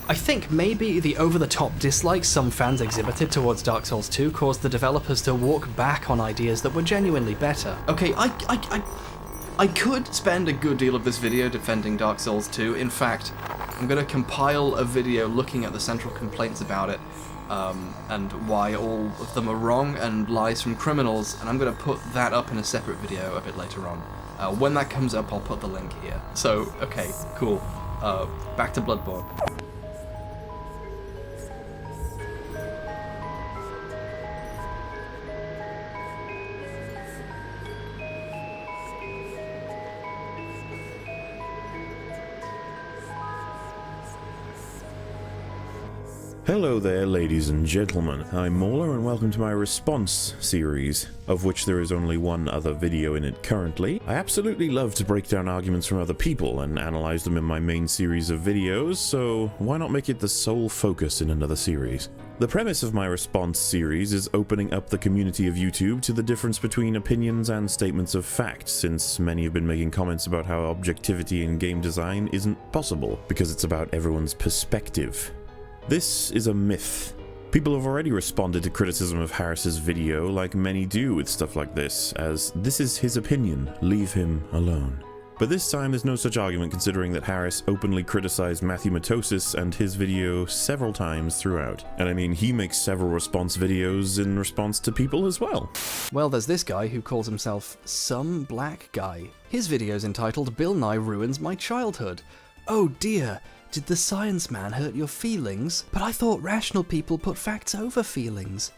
I think maybe the over-the-top dislikes some fans exhibited towards Dark Souls 2 caused the developers to walk back on ideas that were genuinely better. Okay, I could spend a good deal of this video defending Dark Souls 2. In fact, I'm going to compile a video looking at the central complaints about it, and why all of them are wrong and lies from criminals, and I'm going to put that up in a separate video a bit later on. When that comes up, I'll put the link here. So, okay, cool. Back to Bloodborne. Hello there, ladies and gentlemen. I'm Mauler, and welcome to my response series, of which there is only one other video in it currently. I absolutely love to break down arguments from other people and analyze them in my main series of videos, so why not make it the sole focus in another series? The premise of my response series is opening up the community of YouTube to the difference between opinions and statements of fact, since many have been making comments about how objectivity in game design isn't possible, because it's about everyone's perspective. This is a myth. People have already responded to criticism of Harris's video like many do with stuff like this, as this is his opinion, leave him alone. But this time there's no such argument, considering that Harris openly criticized Matthewmatosis and his video several times throughout. And I mean, he makes several response videos in response to people as well. Well, there's this guy who calls himself Some Black Guy. His video's entitled Bill Nye Ruins My Childhood. Oh dear. Did the science man hurt your feelings? But I thought rational people put facts over feelings.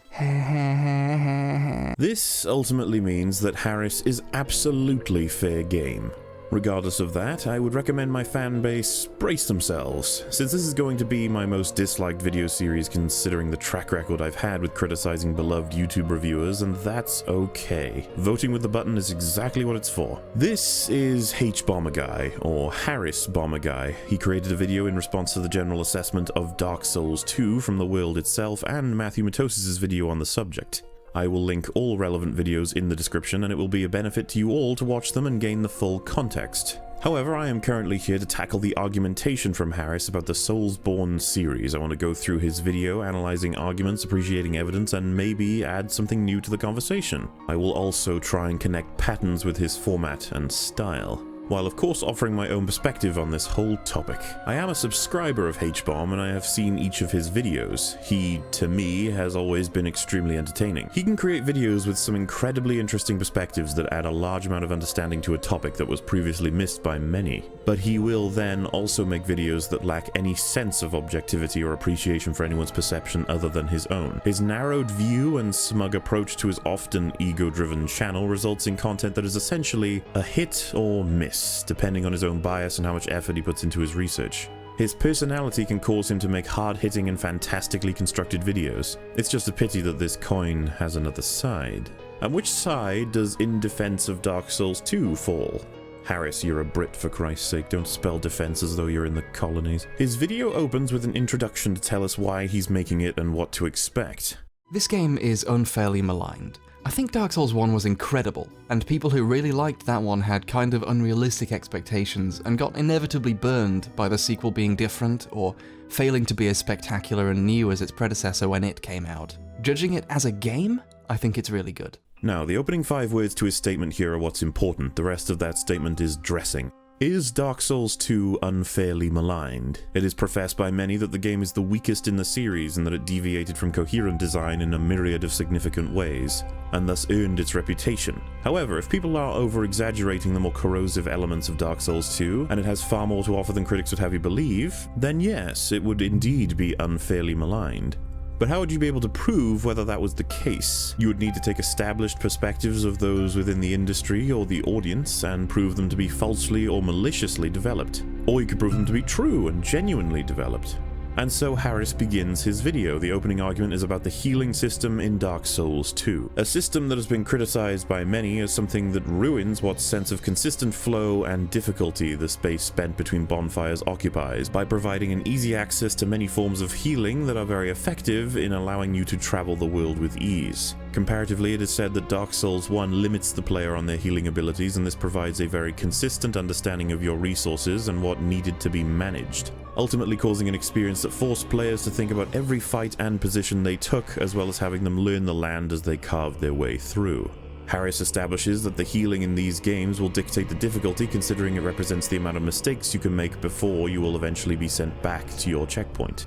This ultimately means that Harris is absolutely fair game. Regardless of that, I would recommend my fan base brace themselves, since this is going to be my most disliked video series considering the track record I've had with criticizing beloved YouTube reviewers, and that's okay. Voting with the button is exactly what it's for. This is HBomberGuy, or HarrisBomberGuy. He created a video in response to the general assessment of Dark Souls 2 from the world itself and Matthewmatosis' video on the subject. I will link all relevant videos in the description, and it will be a benefit to you all to watch them and gain the full context. However, I am currently here to tackle the argumentation from Harris about the Soulsborne series. I want to go through his video, analyzing arguments, appreciating evidence, and maybe add something new to the conversation. I will also try and connect patterns with his format and style, while of course offering my own perspective on this whole topic. I am a subscriber of HBomb, and I have seen each of his videos. He, to me, has always been extremely entertaining. He can create videos with some incredibly interesting perspectives that add a large amount of understanding to a topic that was previously missed by many. But he will then also make videos that lack any sense of objectivity or appreciation for anyone's perception other than his own. His narrowed view and smug approach to his often ego-driven channel results in content that is essentially a hit or miss, depending on his own bias and how much effort he puts into his research. His personality can cause him to make hard-hitting and fantastically constructed videos. It's just a pity that this coin has another side. And which side does In Defense of Dark Souls 2 fall? Harris, you're a Brit, for Christ's sake, don't spell defense as though you're in the colonies. His video opens with an introduction to tell us why he's making it and what to expect. This game is unfairly maligned. I think Dark Souls 1 was incredible, and people who really liked that one had kind of unrealistic expectations and got inevitably burned by the sequel being different or failing to be as spectacular and new as its predecessor when it came out. Judging it as a game, I think it's really good. Now, the opening 5 words to his statement here are what's important. The rest of that statement is dressing. Is Dark Souls 2 unfairly maligned? It is professed by many that the game is the weakest in the series and that it deviated from coherent design in a myriad of significant ways, and thus earned its reputation. However, if people are over-exaggerating the more corrosive elements of Dark Souls 2, and it has far more to offer than critics would have you believe, then yes, it would indeed be unfairly maligned. But how would you be able to prove whether that was the case? You would need to take established perspectives of those within the industry or the audience and prove them to be falsely or maliciously developed. Or you could prove them to be true and genuinely developed. And so Harris begins his video. The opening argument is about the healing system in Dark Souls 2, a system that has been criticized by many as something that ruins what sense of consistent flow and difficulty the space spent between bonfires occupies, by providing an easy access to many forms of healing that are very effective in allowing you to travel the world with ease. Comparatively, it is said that Dark Souls 1 limits the player on their healing abilities, and this provides a very consistent understanding of your resources and what needed to be managed. ultimately causing an experience that forced players to think about every fight and position they took, as well as having them learn the land as they carved their way through. Harris establishes that the healing in these games will dictate the difficulty, considering it represents the amount of mistakes you can make before you will eventually be sent back to your checkpoint.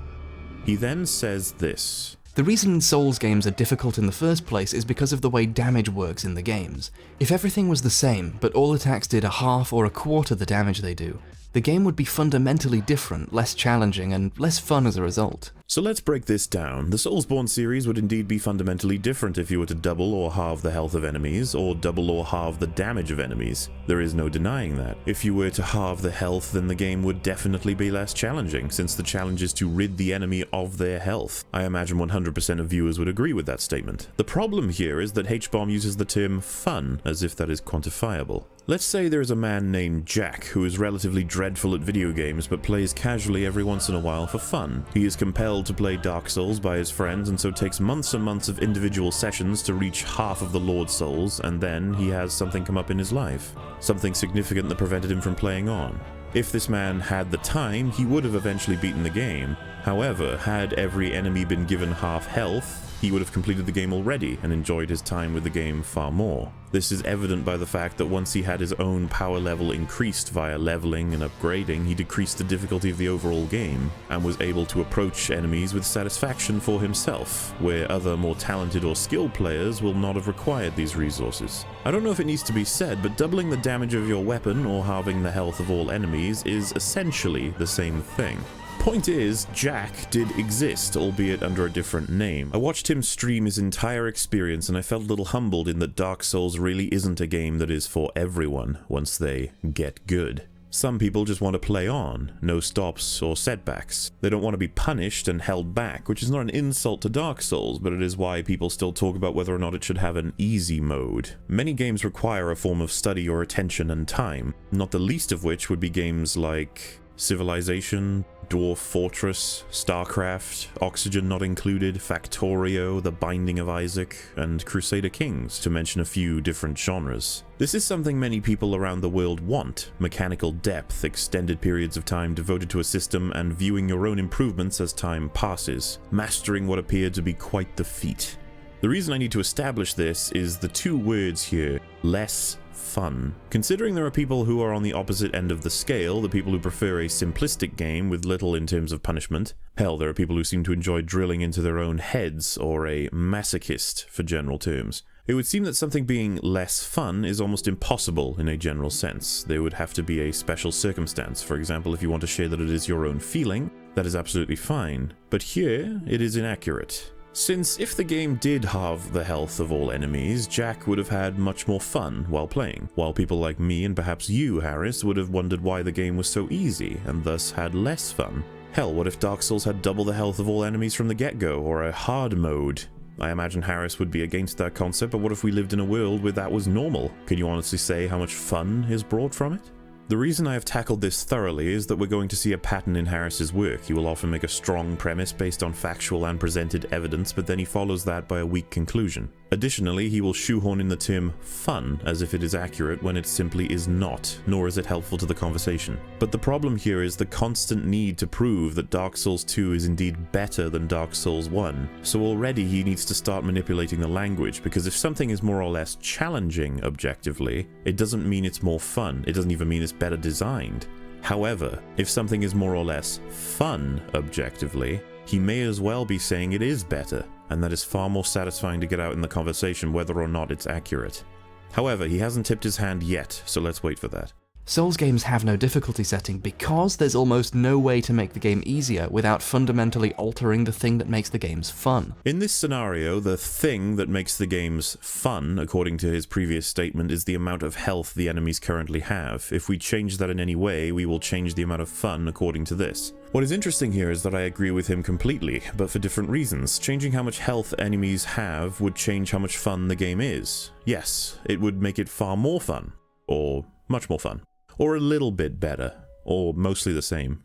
He then says this: The reason Souls games are difficult in the first place is because of the way damage works in the games. If everything was the same, but all attacks did a half or a quarter the damage they do, the game would be fundamentally different, less challenging, and less fun as a result. So let's break this down. The Soulsborne series would indeed be fundamentally different if you were to double or halve the health of enemies, or double or halve the damage of enemies. There is no denying that. If you were to halve the health, then the game would definitely be less challenging, since the challenge is to rid the enemy of their health. I imagine 100% of viewers would agree with that statement. The problem here is that HBomb uses the term fun, as if that is quantifiable. Let's say there is a man named Jack who is relatively dreadful at video games but plays casually every once in a while for fun. He is compelled to play Dark Souls by his friends and so takes months and months of individual sessions to reach half of the Lord Souls, and then he has something come up in his life. Something significant that prevented him from playing on. If this man had the time, he would have eventually beaten the game. However, had every enemy been given half health, he would have completed the game already and enjoyed his time with the game far more. This is evident by the fact that once he had his own power level increased via leveling and upgrading, he decreased the difficulty of the overall game, and was able to approach enemies with satisfaction for himself, where other more talented or skilled players will not have required these resources. I don't know if it needs to be said, but doubling the damage of your weapon or halving the health of all enemies is essentially the same thing. Point is, Jack did exist, albeit under a different name. I watched him stream his entire experience and I felt a little humbled in that Dark Souls really isn't a game that is for everyone once they get good. Some people just want to play on, no stops or setbacks. They don't want to be punished and held back, which is not an insult to Dark Souls, but it is why people still talk about whether or not it should have an easy mode. Many games require a form of study or attention and time, not the least of which would be games like Civilization, Dwarf Fortress, StarCraft, Oxygen Not Included, Factorio, The Binding of Isaac, and Crusader Kings, to mention a few different genres. This is something many people around the world want: mechanical depth, extended periods of time devoted to a system, and viewing your own improvements as time passes, mastering what appeared to be quite the feat. The reason I need to establish this is the two words here: less fun. Considering there are people who are on the opposite end of the scale, the people who prefer a simplistic game with little in terms of punishment. Hell, there are people who seem to enjoy drilling into their own heads, or a masochist for general terms. It would seem that something being less fun is almost impossible in a general sense. There would have to be a special circumstance. For example, if you want to share that it is your own feeling, that is absolutely fine. But here, it is inaccurate. Since if the game did halve the health of all enemies, Jack would have had much more fun while playing, while people like me and perhaps you, Harris, would have wondered why the game was so easy, and thus had less fun. Hell, what if Dark Souls had double the health of all enemies from the get-go, or a hard mode? I imagine Harris would be against that concept, but what if we lived in a world where that was normal? Can you honestly say how much fun is brought from it? The reason I have tackled this thoroughly is that we're going to see a pattern in Harris's work. He will often make a strong premise based on factual and presented evidence, but then he follows that by a weak conclusion. Additionally, he will shoehorn in the term fun as if it is accurate when it simply is not, nor is it helpful to the conversation. But the problem here is the constant need to prove that Dark Souls 2 is indeed better than Dark Souls 1. So already he needs to start manipulating the language, because if something is more or less challenging objectively, it doesn't mean it's more fun. It doesn't even mean it's better designed. However, if something is more or less fun objectively, he may as well be saying it is better, and that is far more satisfying to get out in the conversation whether or not it's accurate. However, he hasn't tipped his hand yet, so let's wait for that. Souls games have no difficulty setting because there's almost no way to make the game easier without fundamentally altering the thing that makes the games fun. In this scenario, the thing that makes the games fun, according to his previous statement, is the amount of health the enemies currently have. If we change that in any way, we will change the amount of fun according to this. What is interesting here is that I agree with him completely, but for different reasons. Changing how much health enemies have would change how much fun the game is. Yes, it would make it far more fun, or much more fun. Or a little bit better, or mostly the same,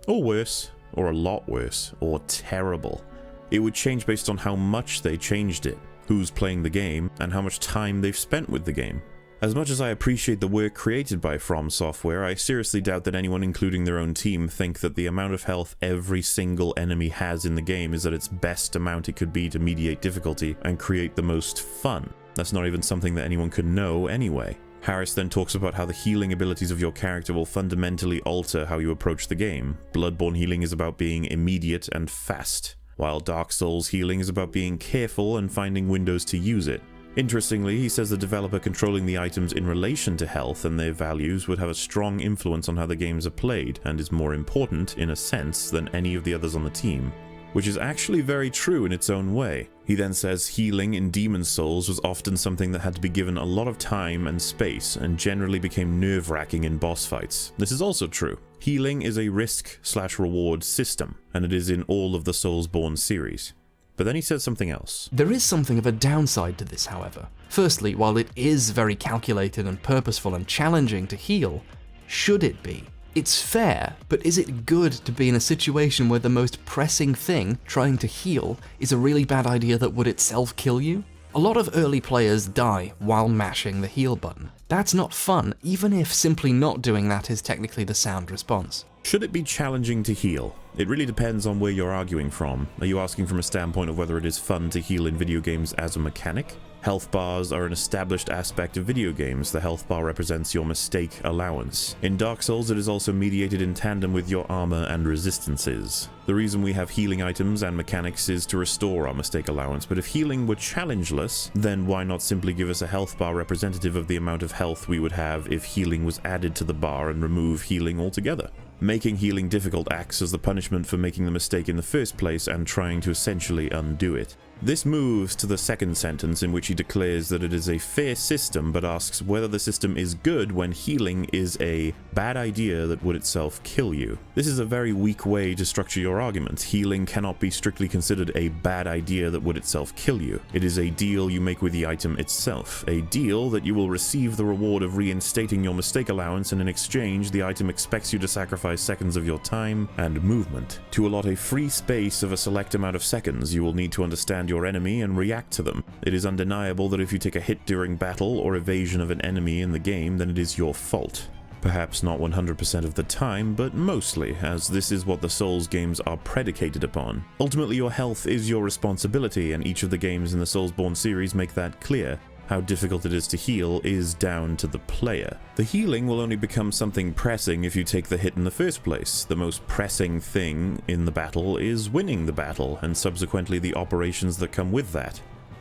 or worse, or a lot worse, or terrible. It would change based on how much they changed it, who's playing the game, and how much time they've spent with the game. As much as I appreciate the work created by From Software, I seriously doubt that anyone, including their own team, think that the amount of health every single enemy has in the game is at its best amount it could be to mediate difficulty and create the most fun. That's not even something that anyone could know anyway. Harris then talks about how the healing abilities of your character will fundamentally alter how you approach the game. Bloodborne healing is about being immediate and fast, while Dark Souls healing is about being careful and finding windows to use it. Interestingly, he says the developer controlling the items in relation to health and their values would have a strong influence on how the games are played, and is more important, in a sense, than any of the others on the team. Which is actually very true in its own way. He then says healing in Demon's Souls was often something that had to be given a lot of time and space, and generally became nerve-wracking in boss fights. This is also true. Healing is a risk/reward system, and it is in all of the Soulsborne series. But then he says something else. There is something of a downside to this, however. Firstly, while it is very calculated and purposeful and challenging to heal, should it be? It's fair, but is it good to be in a situation where the most pressing thing, trying to heal, is a really bad idea that would itself kill you? A lot of early players die while mashing the heal button. That's not fun, even if simply not doing that is technically the sound response. Should it be challenging to heal? It really depends on where you're arguing from. Are you asking from a standpoint of whether it is fun to heal in video games as a mechanic? Health bars are an established aspect of video games. The health bar represents your mistake allowance. In Dark Souls, it is also mediated in tandem with your armor and resistances. The reason we have healing items and mechanics is to restore our mistake allowance, but if healing were challengeless, then why not simply give us a health bar representative of the amount of health we would have if healing was added to the bar and remove healing altogether? Making healing difficult acts as the punishment for making the mistake in the first place and trying to essentially undo it. This moves to the second sentence, in which he declares that it is a fair system, but asks whether the system is good when healing is a bad idea that would itself kill you. This is a very weak way to structure your argument. Healing cannot be strictly considered a bad idea that would itself kill you. It is a deal you make with the item itself, a deal that you will receive the reward of reinstating your mistake allowance, and in exchange the item expects you to sacrifice seconds of your time and movement. To allot a free space of a select amount of seconds, you will need to understand your enemy and react to them. It is undeniable that if you take a hit during battle or evasion of an enemy in the game, then it is your fault. Perhaps not 100% of the time, but mostly, as this is what the Souls games are predicated upon. Ultimately, your health is your responsibility, and each of the games in the Soulsborne series make that clear. How difficult it is to heal is down to the player. The healing will only become something pressing if you take the hit in the first place. The most pressing thing in the battle is winning the battle, and subsequently the operations that come with that,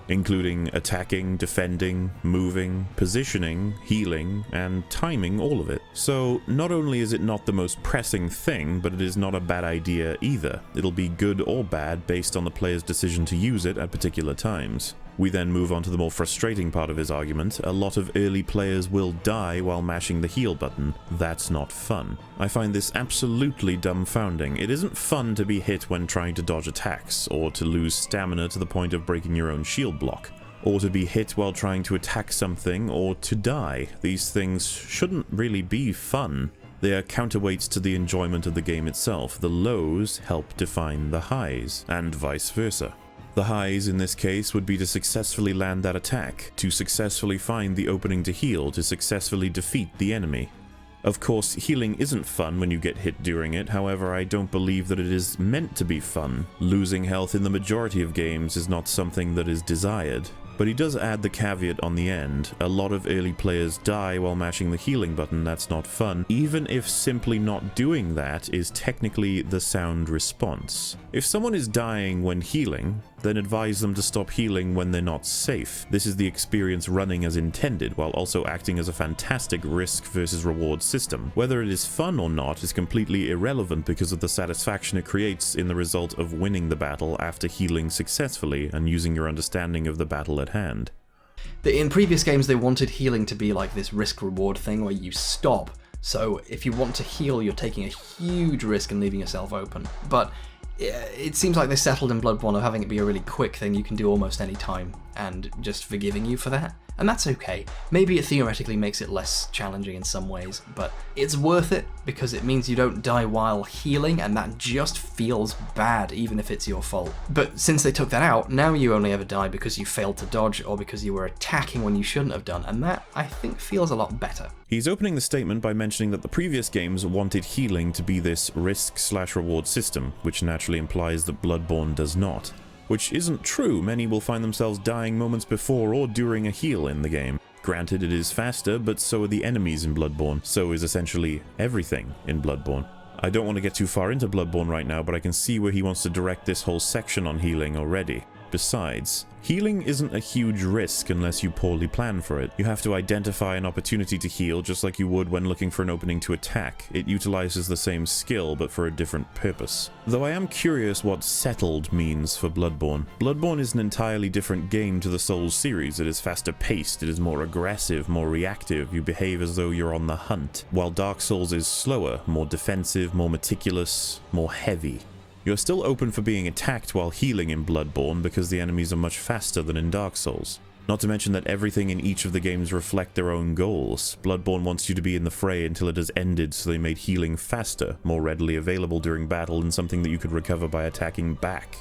including attacking, defending, moving, positioning, healing, and timing all of it. So not only is it not the most pressing thing, but it is not a bad idea either. It'll be good or bad based on the player's decision to use it at particular times. We then move on to the more frustrating part of his argument. A lot of early players will die while mashing the heal button. That's not fun. I find this absolutely dumbfounding. It isn't fun to be hit when trying to dodge attacks, or to lose stamina to the point of breaking your own shield block, or to be hit while trying to attack something, or to die. These things shouldn't really be fun. They are counterweights to the enjoyment of the game itself. The lows help define the highs, and vice versa. The highs in this case would be to successfully land that attack, to successfully find the opening to heal, to successfully defeat the enemy. Of course, healing isn't fun when you get hit during it, however I don't believe that it is meant to be fun. Losing health in the majority of games is not something that is desired. But he does add the caveat on the end. A lot of early players die while mashing the healing button. That's not fun, even if simply not doing that is technically the sound response. If someone is dying when healing, then advise them to stop healing when they're not safe. This is the experience running as intended, while also acting as a fantastic risk versus reward system. Whether it is fun or not is completely irrelevant because of the satisfaction it creates in the result of winning the battle after healing successfully and using your understanding of the battle at hand. In previous games, they wanted healing to be like this risk-reward thing where you stop. So if you want to heal, you're taking a huge risk and leaving yourself open. But it seems like they settled in Bloodborne of having it be a really quick thing you can do almost any time. and just forgiving you for that. And that's okay. Maybe it theoretically makes it less challenging in some ways, but it's worth it because it means you don't die while healing, and that just feels bad, even if it's your fault. But since they took that out, now you only ever die because you failed to dodge or because you were attacking when you shouldn't have done, and that, I think, feels a lot better. He's opening the statement by mentioning that the previous games wanted healing to be this risk/reward system, which naturally implies that Bloodborne does not. Which isn't true. Many will find themselves dying moments before or during a heal in the game. Granted, it is faster, but so are the enemies in Bloodborne. So is essentially everything in Bloodborne. I don't want to get too far into Bloodborne right now, but I can see where he wants to direct this whole section on healing already. Besides, healing isn't a huge risk unless you poorly plan for it. You have to identify an opportunity to heal just like you would when looking for an opening to attack. It utilizes the same skill but for a different purpose. Though I am curious what settled means for Bloodborne. Bloodborne is an entirely different game to the Souls series. It is faster paced, it is more aggressive, more reactive, you behave as though you're on the hunt, while Dark Souls is slower, more defensive, more meticulous, more heavy. You're still open for being attacked while healing in Bloodborne because the enemies are much faster than in Dark Souls. Not to mention that everything in each of the games reflect their own goals. Bloodborne wants you to be in the fray until it has ended, so they made healing faster, more readily available during battle, and something that you could recover by attacking back.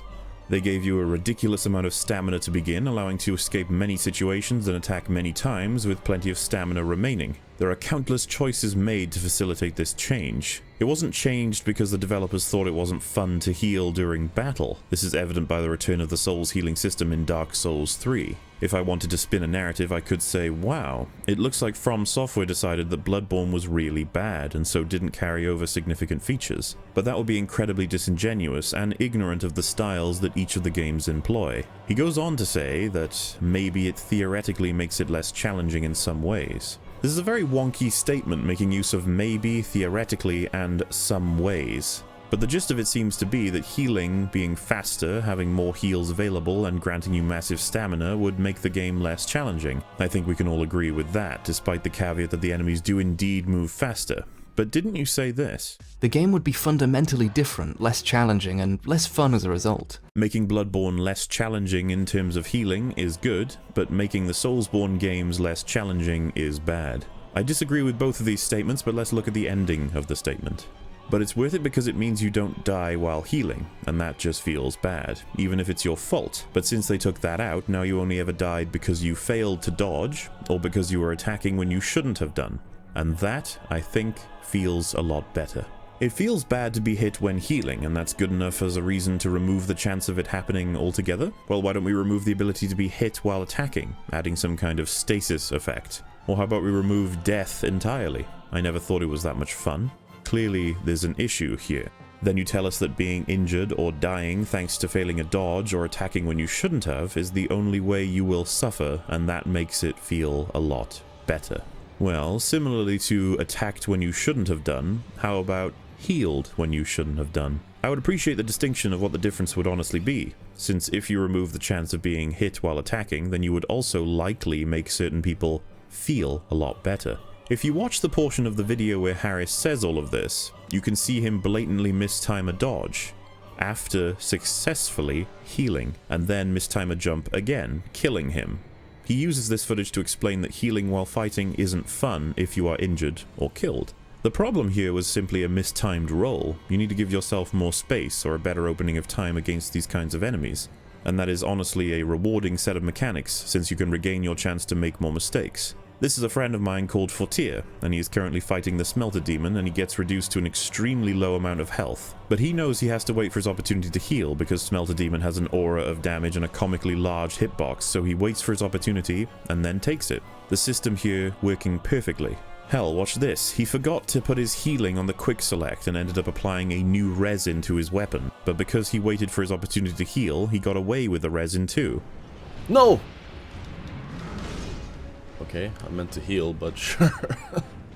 They gave you a ridiculous amount of stamina to begin, allowing you to escape many situations and attack many times with plenty of stamina remaining. There are countless choices made to facilitate this change. It wasn't changed because the developers thought it wasn't fun to heal during battle. This is evident by the return of the Souls healing system in Dark Souls 3. If I wanted to spin a narrative, I could say, wow, it looks like From Software decided that Bloodborne was really bad and so didn't carry over significant features. But that would be incredibly disingenuous and ignorant of the styles that each of the games employ. He goes on to say that maybe it theoretically makes it less challenging in some ways. This is a very wonky statement, making use of maybe, theoretically, and some ways. But the gist of it seems to be that healing, being faster, having more heals available, and granting you massive stamina would make the game less challenging. I think we can all agree with that, despite the caveat that the enemies do indeed move faster. But didn't you say this? The game would be fundamentally different, less challenging, and less fun as a result. Making Bloodborne less challenging in terms of healing is good, but making the Soulsborne games less challenging is bad. I disagree with both of these statements, but let's look at the ending of the statement. But it's worth it because it means you don't die while healing, and that just feels bad, even if it's your fault. But since they took that out, now you only ever died because you failed to dodge, or because you were attacking when you shouldn't have done. And that, I think, feels a lot better. It feels bad to be hit when healing, and that's good enough as a reason to remove the chance of it happening altogether? Well, why don't we remove the ability to be hit while attacking, adding some kind of stasis effect? Or how about we remove death entirely? I never thought it was that much fun. Clearly, there's an issue here. Then you tell us that being injured or dying thanks to failing a dodge or attacking when you shouldn't have is the only way you will suffer, and that makes it feel a lot better. Well, similarly to attacked when you shouldn't have done, how about healed when you shouldn't have done? I would appreciate the distinction of what the difference would honestly be, since if you remove the chance of being hit while attacking, then you would also likely make certain people feel a lot better. If you watch the portion of the video where Harris says all of this, you can see him blatantly mistime a dodge, after successfully healing, and then mistime a jump again, killing him. He uses this footage to explain that healing while fighting isn't fun if you are injured or killed. The problem here was simply a mistimed roll. You need to give yourself more space or a better opening of time against these kinds of enemies. And that is honestly a rewarding set of mechanics, since you can regain your chance to make more mistakes. This is a friend of mine called Fortier, and he is currently fighting the Smelter Demon, and he gets reduced to an extremely low amount of health. But he knows he has to wait for his opportunity to heal, because Smelter Demon has an aura of damage and a comically large hitbox, so he waits for his opportunity, and then takes it. The system here working perfectly. Hell, watch this. He forgot to put his healing on the quick select and ended up applying a new resin to his weapon. But because he waited for his opportunity to heal, he got away with the resin too. No! Okay, I meant to heal, but sure.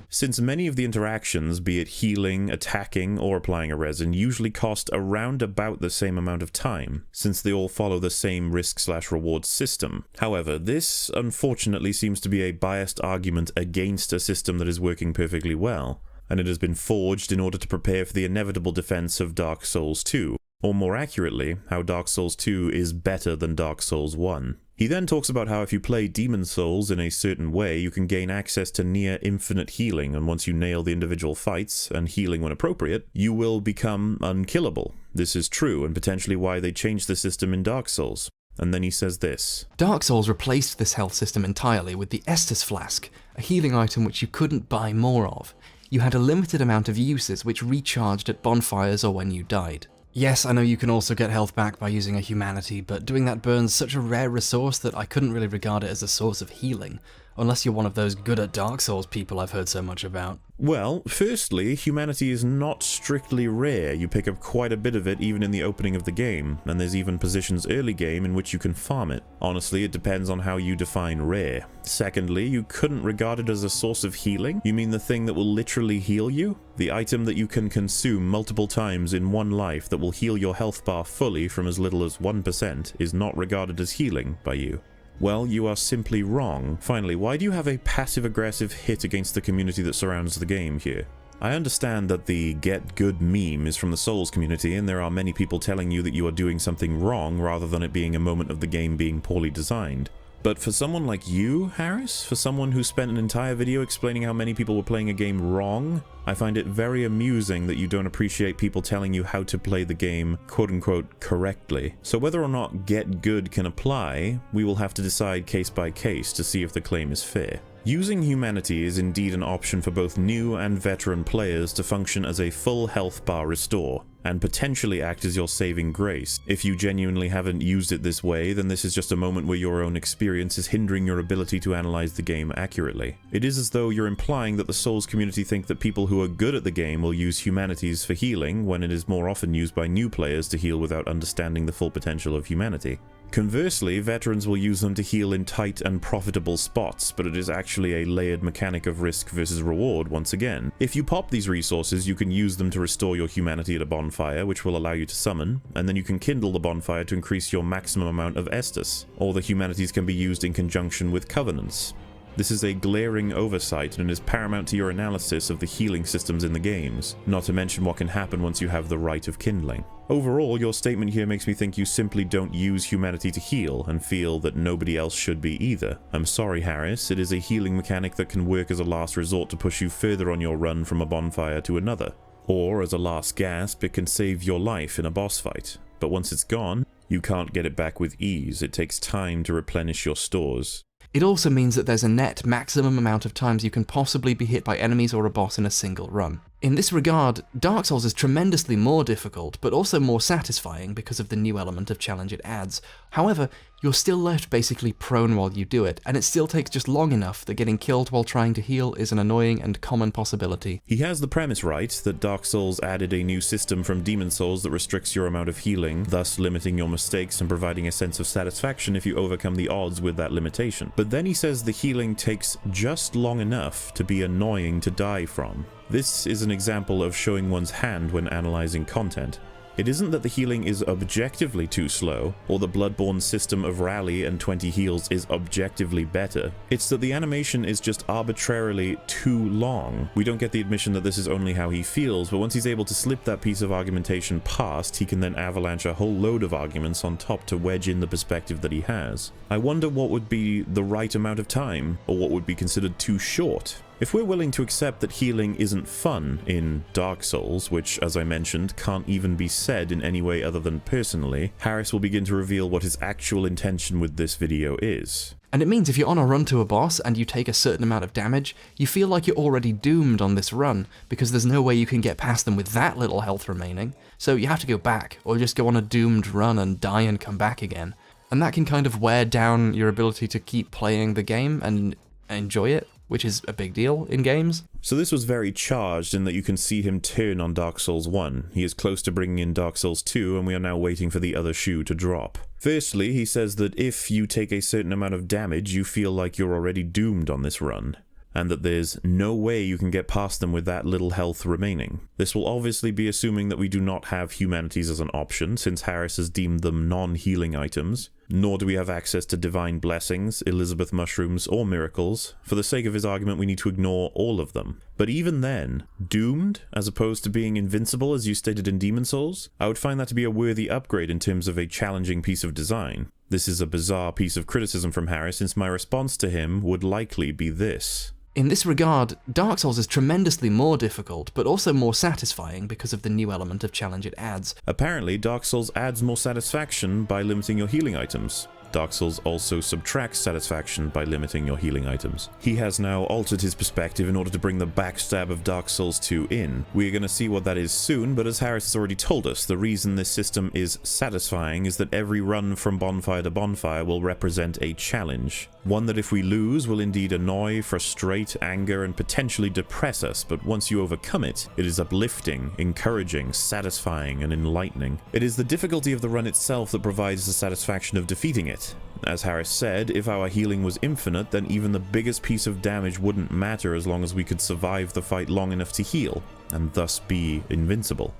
Since many of the interactions, be it healing, attacking, or applying a resin, usually cost around about the same amount of time, since they all follow the same risk/reward system. However, this unfortunately seems to be a biased argument against a system that is working perfectly well, and it has been forged in order to prepare for the inevitable defense of Dark Souls 2, or more accurately, how Dark Souls 2 is better than Dark Souls 1. He then talks about how if you play Demon Souls in a certain way, you can gain access to near infinite healing, and once you nail the individual fights, and healing when appropriate, you will become unkillable. This is true, and potentially why they changed the system in Dark Souls. And then he says this. Dark Souls replaced this health system entirely with the Estus Flask, a healing item which you couldn't buy more of. You had a limited amount of uses which recharged at bonfires or when you died. Yes, I know you can also get health back by using a humanity, but doing that burns such a rare resource that I couldn't really regard it as a source of healing, unless you're one of those good at Dark Souls people I've heard so much about. Well, firstly, humanity is not strictly rare. You pick up quite a bit of it even in the opening of the game, and there's even positions early game in which you can farm it. Honestly, it depends on how you define rare. Secondly, you couldn't regard it as a source of healing? You mean the thing that will literally heal you? The item that you can consume multiple times in one life that will heal your health bar fully from as little as 1% is not regarded as healing by you. Well, you are simply wrong. Finally, why do you have a passive-aggressive hit against the community that surrounds the game here? I understand that the Get Good meme is from the Souls community, and there are many people telling you that you are doing something wrong rather than it being a moment of the game being poorly designed. But for someone like you, Harris, for someone who spent an entire video explaining how many people were playing a game wrong, I find it very amusing that you don't appreciate people telling you how to play the game quote-unquote correctly. So whether or not Get Good can apply, we will have to decide case by case to see if the claim is fair. Using humanity is indeed an option for both new and veteran players to function as a full health bar restore, and potentially act as your saving grace. If you genuinely haven't used it this way, then this is just a moment where your own experience is hindering your ability to analyze the game accurately. It is as though you're implying that the Souls community think that people who are good at the game will use humanities for healing, when it is more often used by new players to heal without understanding the full potential of humanity. Conversely, veterans will use them to heal in tight and profitable spots, but it is actually a layered mechanic of risk versus reward once again. If you pop these resources, you can use them to restore your humanity at a bonfire, which will allow you to summon, and then you can kindle the bonfire to increase your maximum amount of Estus, or the humanities can be used in conjunction with covenants. This is a glaring oversight and is paramount to your analysis of the healing systems in the games, not to mention what can happen once you have the rite of kindling. Overall, your statement here makes me think you simply don't use humanity to heal and feel that nobody else should be either. I'm sorry, Harris, it is a healing mechanic that can work as a last resort to push you further on your run from a bonfire to another. Or as a last gasp, it can save your life in a boss fight. But once it's gone, you can't get it back with ease. It takes time to replenish your stores. It also means that there's a net maximum amount of times you can possibly be hit by enemies or a boss in a single run. In this regard, Dark Souls is tremendously more difficult, but also more satisfying because of the new element of challenge it adds. However, you're still left basically prone while you do it, and it still takes just long enough that getting killed while trying to heal is an annoying and common possibility. He has the premise right, that Dark Souls added a new system from Demon Souls that restricts your amount of healing, thus limiting your mistakes and providing a sense of satisfaction if you overcome the odds with that limitation. But then he says the healing takes just long enough to be annoying to die from. This is an example of showing one's hand when analyzing content. It isn't that the healing is objectively too slow, or the Bloodborne system of rally and 20 heals is objectively better. It's that the animation is just arbitrarily too long. We don't get the admission that this is only how he feels, but once he's able to slip that piece of argumentation past, he can then avalanche a whole load of arguments on top to wedge in the perspective that he has. I wonder what would be the right amount of time, or what would be considered too short. If we're willing to accept that healing isn't fun in Dark Souls, which, as I mentioned, can't even be said in any way other than personally, Harris will begin to reveal what his actual intention with this video is. And it means if you're on a run to a boss and you take a certain amount of damage, you feel like you're already doomed on this run, because there's no way you can get past them with that little health remaining, so you have to go back, or just go on a doomed run and die and come back again. And that can kind of wear down your ability to keep playing the game and enjoy it, which is a big deal in games. So this was very charged in that you can see him turn on Dark Souls 1. He is close to bringing in Dark Souls 2, and we are now waiting for the other shoe to drop. Firstly, he says that if you take a certain amount of damage, you feel like you're already doomed on this run, and that there's no way you can get past them with that little health remaining. This will obviously be assuming that we do not have humanities as an option, since Harris has deemed them non-healing items, nor do we have access to divine blessings, Elizabeth mushrooms, or miracles. For the sake of his argument, we need to ignore all of them. But even then, doomed, as opposed to being invincible as you stated in Demon Souls, I would find that to be a worthy upgrade in terms of a challenging piece of design. This is a bizarre piece of criticism from Harris, since my response to him would likely be this. In this regard, Dark Souls is tremendously more difficult, but also more satisfying because of the new element of challenge it adds. Apparently, Dark Souls adds more satisfaction by limiting your healing items. Dark Souls also subtracts satisfaction by limiting your healing items. He has now altered his perspective in order to bring the backstab of Dark Souls 2 in. We're going to see what that is soon, but as Harris has already told us, the reason this system is satisfying is that every run from bonfire to bonfire will represent a challenge. One that if we lose will indeed annoy, frustrate, anger, and potentially depress us, but once you overcome it, it is uplifting, encouraging, satisfying, and enlightening. It is the difficulty of the run itself that provides the satisfaction of defeating it. As Harris said, if our healing was infinite, then even the biggest piece of damage wouldn't matter as long as we could survive the fight long enough to heal, and thus be invincible.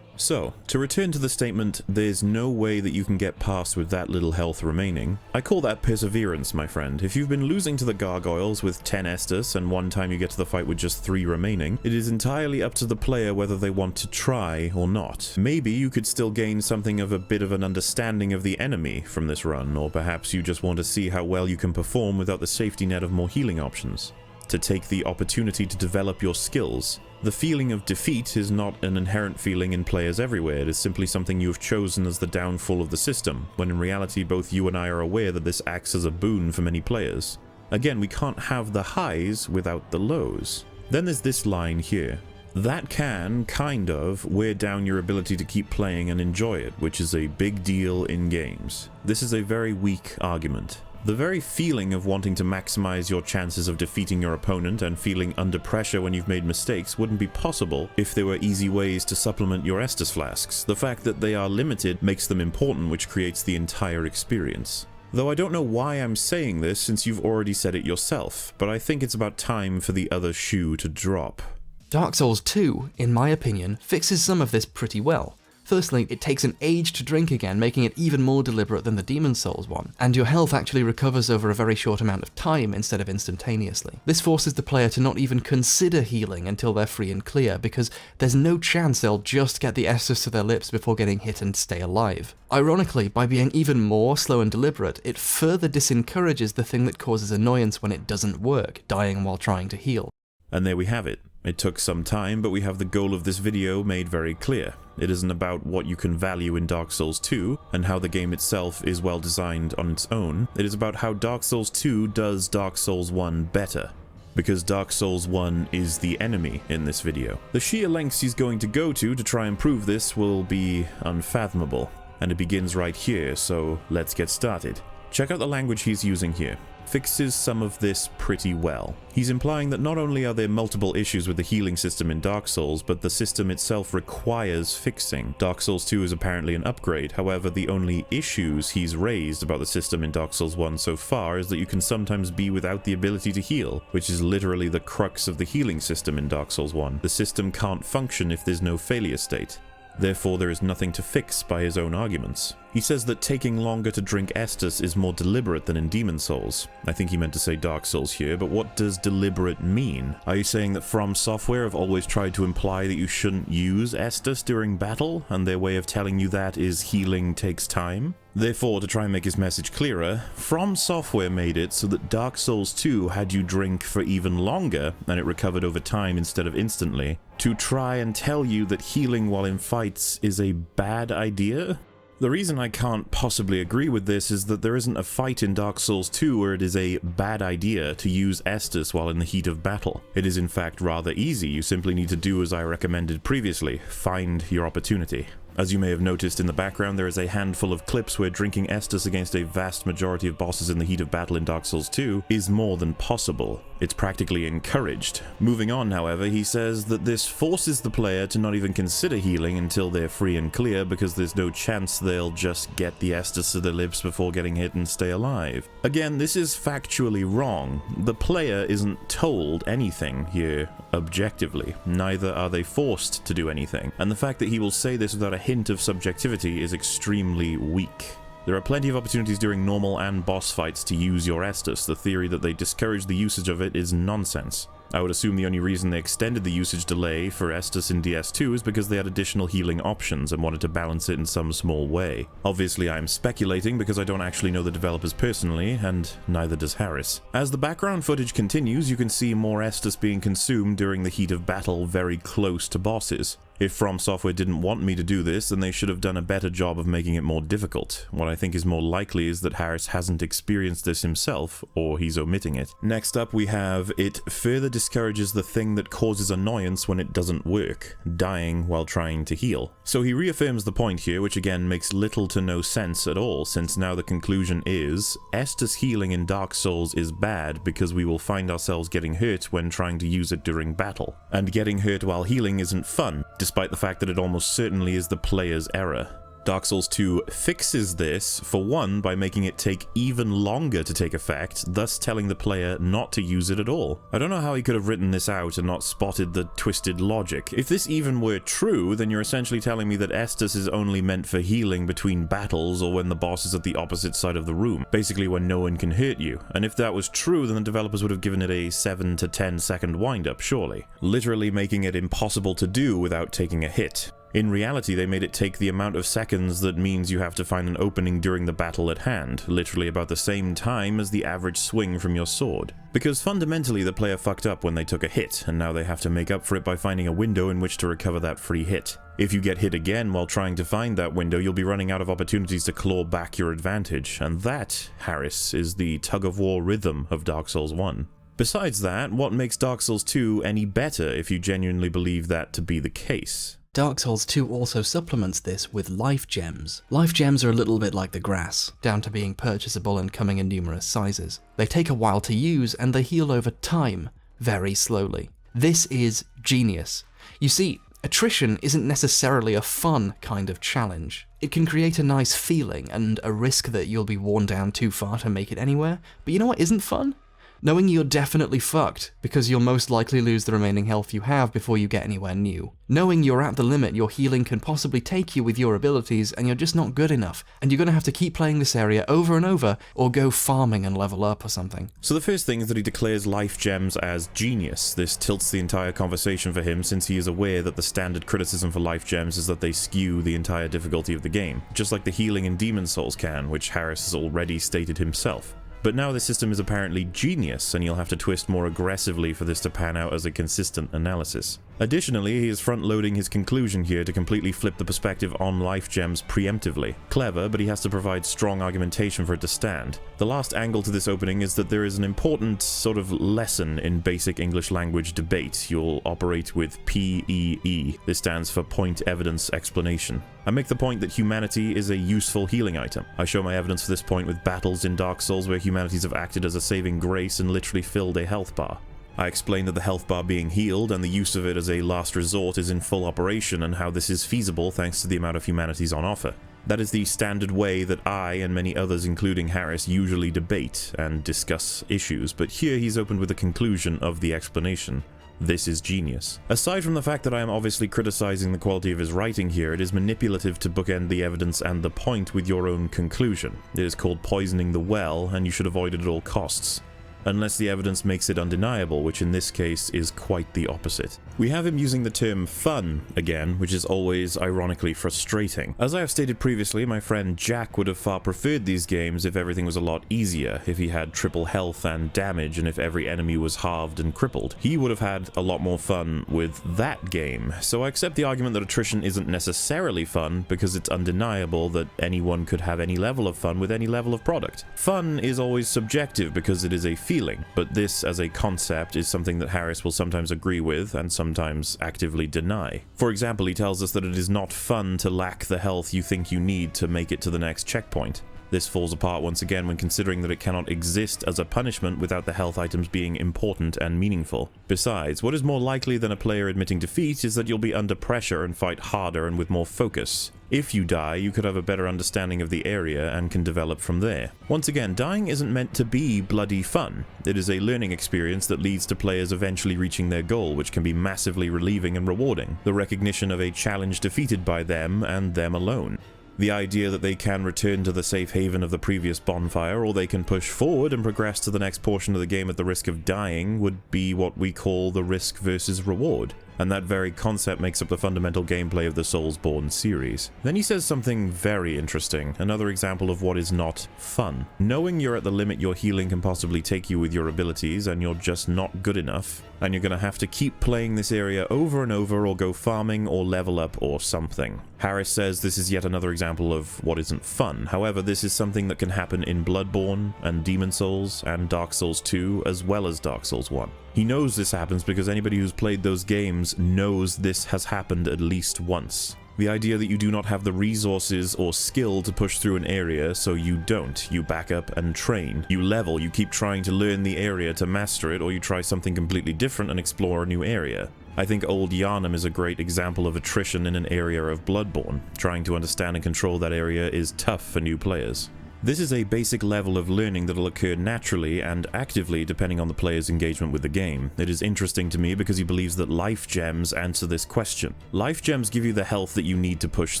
So, to return to the statement, there's no way that you can get past with that little health remaining, I call that perseverance, my friend. If you've been losing to the gargoyles with 10 Estus and one time you get to the fight with just 3 remaining, it is entirely up to the player whether they want to try or not. Maybe you could still gain something of a bit of an understanding of the enemy from this run, or perhaps you just want to see how well you can perform without the safety net of more healing options. To take the opportunity to develop your skills. The feeling of defeat is not an inherent feeling in players everywhere, it is simply something you have chosen as the downfall of the system, when in reality both you and I are aware that this acts as a boon for many players. Again, we can't have the highs without the lows. Then there's this line here. That can, kind of, wear down your ability to keep playing and enjoy it, which is a big deal in games. This is a very weak argument. The very feeling of wanting to maximize your chances of defeating your opponent and feeling under pressure when you've made mistakes wouldn't be possible if there were easy ways to supplement your Estus flasks. The fact that they are limited makes them important, which creates the entire experience. Though I don't know why I'm saying this since you've already said it yourself, but I think it's about time for the other shoe to drop. Dark Souls 2, in my opinion, fixes some of this pretty well. Firstly, it takes an age to drink again, making it even more deliberate than the Demon's Souls one, and your health actually recovers over a very short amount of time instead of instantaneously. This forces the player to not even consider healing until they're free and clear, because there's no chance they'll just get the Estus to their lips before getting hit and stay alive. Ironically, by being even more slow and deliberate, it further disencourages the thing that causes annoyance when it doesn't work, dying while trying to heal. And there we have it. It took some time, but we have the goal of this video made very clear. It isn't about what you can value in Dark Souls 2, and how the game itself is well designed on its own. It is about how Dark Souls 2 does Dark Souls 1 better. Because Dark Souls 1 is the enemy in this video. The sheer lengths he's going to go to try and prove this will be unfathomable. And it begins right here, so let's get started. Check out the language he's using here. Fixes some of this pretty well. He's implying that not only are there multiple issues with the healing system in Dark Souls, but the system itself requires fixing. Dark Souls 2 is apparently an upgrade, however the only issues he's raised about the system in Dark Souls 1 so far is that you can sometimes be without the ability to heal, which is literally the crux of the healing system in Dark Souls 1. The system can't function if there's no failure state. Therefore, there is nothing to fix by his own arguments. He says that taking longer to drink Estus is more deliberate than in Demon's Souls. I think he meant to say Dark Souls here, but what does deliberate mean? Are you saying that From Software have always tried to imply that you shouldn't use Estus during battle, and their way of telling you that is healing takes time? Therefore, to try and make his message clearer, From Software made it so that Dark Souls 2 had you drink for even longer, and it recovered over time instead of instantly, to try and tell you that healing while in fights is a bad idea? The reason I can't possibly agree with this is that there isn't a fight in Dark Souls 2 where it is a bad idea to use Estus while in the heat of battle. It is in fact rather easy, you simply need to do as I recommended previously, find your opportunity. As you may have noticed in the background, there is a handful of clips where drinking Estus against a vast majority of bosses in the heat of battle in Dark Souls 2 is more than possible. It's practically encouraged. Moving on, however, he says that this forces the player to not even consider healing until they're free and clear because there's no chance they'll just get the Estus to their lips before getting hit and stay alive. Again, this is factually wrong. The player isn't told anything here objectively. Neither are they forced to do anything. And the fact that he will say this without a hint of subjectivity is extremely weak. There are plenty of opportunities during normal and boss fights to use your Estus. The theory that they discourage the usage of it is nonsense. I would assume the only reason they extended the usage delay for Estus in DS2 is because they had additional healing options and wanted to balance it in some small way. Obviously I'm speculating because I don't actually know the developers personally, and neither does Harris. As the background footage continues, you can see more Estus being consumed during the heat of battle very close to bosses. If From Software didn't want me to do this, then they should have done a better job of making it more difficult. What I think is more likely is that Harris hasn't experienced this himself, or he's omitting it. Next up we have, it further discourages the thing that causes annoyance when it doesn't work, dying while trying to heal. So he reaffirms the point here, which again makes little to no sense at all, since now the conclusion is, Estus healing in Dark Souls is bad because we will find ourselves getting hurt when trying to use it during battle. And getting hurt while healing isn't fun, despite the fact that it almost certainly is the player's error. Dark Souls 2 fixes this, for one, by making it take even longer to take effect, thus telling the player not to use it at all. I don't know how he could have written this out and not spotted the twisted logic. If this even were true, then you're essentially telling me that Estus is only meant for healing between battles or when the boss is at the opposite side of the room, basically when no one can hurt you. And if that was true, then the developers would have given it a 7 to 10 second wind-up, surely. Literally making it impossible to do without taking a hit. In reality, they made it take the amount of seconds that means you have to find an opening during the battle at hand, literally about the same time as the average swing from your sword. Because fundamentally the player fucked up when they took a hit, and now they have to make up for it by finding a window in which to recover that free hit. If you get hit again while trying to find that window, you'll be running out of opportunities to claw back your advantage, and that, Harris, is the tug-of-war rhythm of Dark Souls 1. Besides that, what makes Dark Souls 2 any better if you genuinely believe that to be the case? Dark Souls 2 also supplements this with life gems. Life gems are a little bit like the grass, down to being purchasable and coming in numerous sizes. They take a while to use and they heal over time, very slowly. This is genius. You see, attrition isn't necessarily a fun kind of challenge. It can create a nice feeling and a risk that you'll be worn down too far to make it anywhere, but you know what isn't fun? Knowing you're definitely fucked, because you'll most likely lose the remaining health you have before you get anywhere new. Knowing you're at the limit your healing can possibly take you with your abilities and you're just not good enough, and you're gonna have to keep playing this area over and over, or go farming and level up or something. So the first thing is that he declares life gems as genius. This tilts the entire conversation for him since he is aware that the standard criticism for life gems is that they skew the entire difficulty of the game, just like the healing in Demon's Souls can, which Harris has already stated himself. But now the system is apparently genius, and you'll have to twist more aggressively for this to pan out as a consistent analysis. Additionally, he is front-loading his conclusion here to completely flip the perspective on life gems preemptively. Clever, but he has to provide strong argumentation for it to stand. The last angle to this opening is that there is an important sort of lesson in basic English language debate. You'll operate with PEE. This stands for Point Evidence Explanation. I make the point that humanity is a useful healing item. I show my evidence for this point with battles in Dark Souls where humanities have acted as a saving grace and literally filled a health bar. I explain that the health bar being healed and the use of it as a last resort is in full operation and how this is feasible thanks to the amount of humanities on offer. That is the standard way that I and many others including Harris usually debate and discuss issues, but here he's opened with the conclusion of the explanation. This is genius. Aside from the fact that I am obviously criticizing the quality of his writing here, it is manipulative to bookend the evidence and the point with your own conclusion. It is called poisoning the well, and you should avoid it at all costs. Unless the evidence makes it undeniable, which in this case is quite the opposite. We have him using the term fun again, which is always ironically frustrating. As I have stated previously, my friend Jack would have far preferred these games if everything was a lot easier, if he had triple health and damage, and if every enemy was halved and crippled. He would have had a lot more fun with that game. So I accept the argument that attrition isn't necessarily fun, because it's undeniable that anyone could have any level of fun with any level of product. Fun is always subjective because it is a feeling, but this as a concept is something that Harris will sometimes agree with and sometimes actively deny. For example, he tells us that it is not fun to lack the health you think you need to make it to the next checkpoint. This falls apart once again when considering that it cannot exist as a punishment without the health items being important and meaningful. Besides, what is more likely than a player admitting defeat is that you'll be under pressure and fight harder and with more focus. If you die, you could have a better understanding of the area and can develop from there. Once again, dying isn't meant to be bloody fun. It is a learning experience that leads to players eventually reaching their goal, which can be massively relieving and rewarding. The recognition of a challenge defeated by them and them alone. The idea that they can return to the safe haven of the previous bonfire, or they can push forward and progress to the next portion of the game at the risk of dying, would be what we call the risk versus reward. And that very concept makes up the fundamental gameplay of the Soulsborne series. Then he says something very interesting, another example of what is not fun. Knowing you're at the limit your healing can possibly take you with your abilities, and you're just not good enough, and you're going to have to keep playing this area over and over, or go farming, or level up, or something. Harris says this is yet another example of what isn't fun. However, this is something that can happen in Bloodborne, and Demon Souls, and Dark Souls 2, as well as Dark Souls 1. He knows this happens because anybody who's played those games knows this has happened at least once. The idea that you do not have the resources or skill to push through an area, so you don't. You back up and train. You level, you keep trying to learn the area to master it, or you try something completely different and explore a new area. I think Old Yharnam is a great example of attrition in an area of Bloodborne. Trying to understand and control that area is tough for new players. This is a basic level of learning that will occur naturally and actively depending on the player's engagement with the game. It is interesting to me because he believes that life gems answer this question. Life gems give you the health that you need to push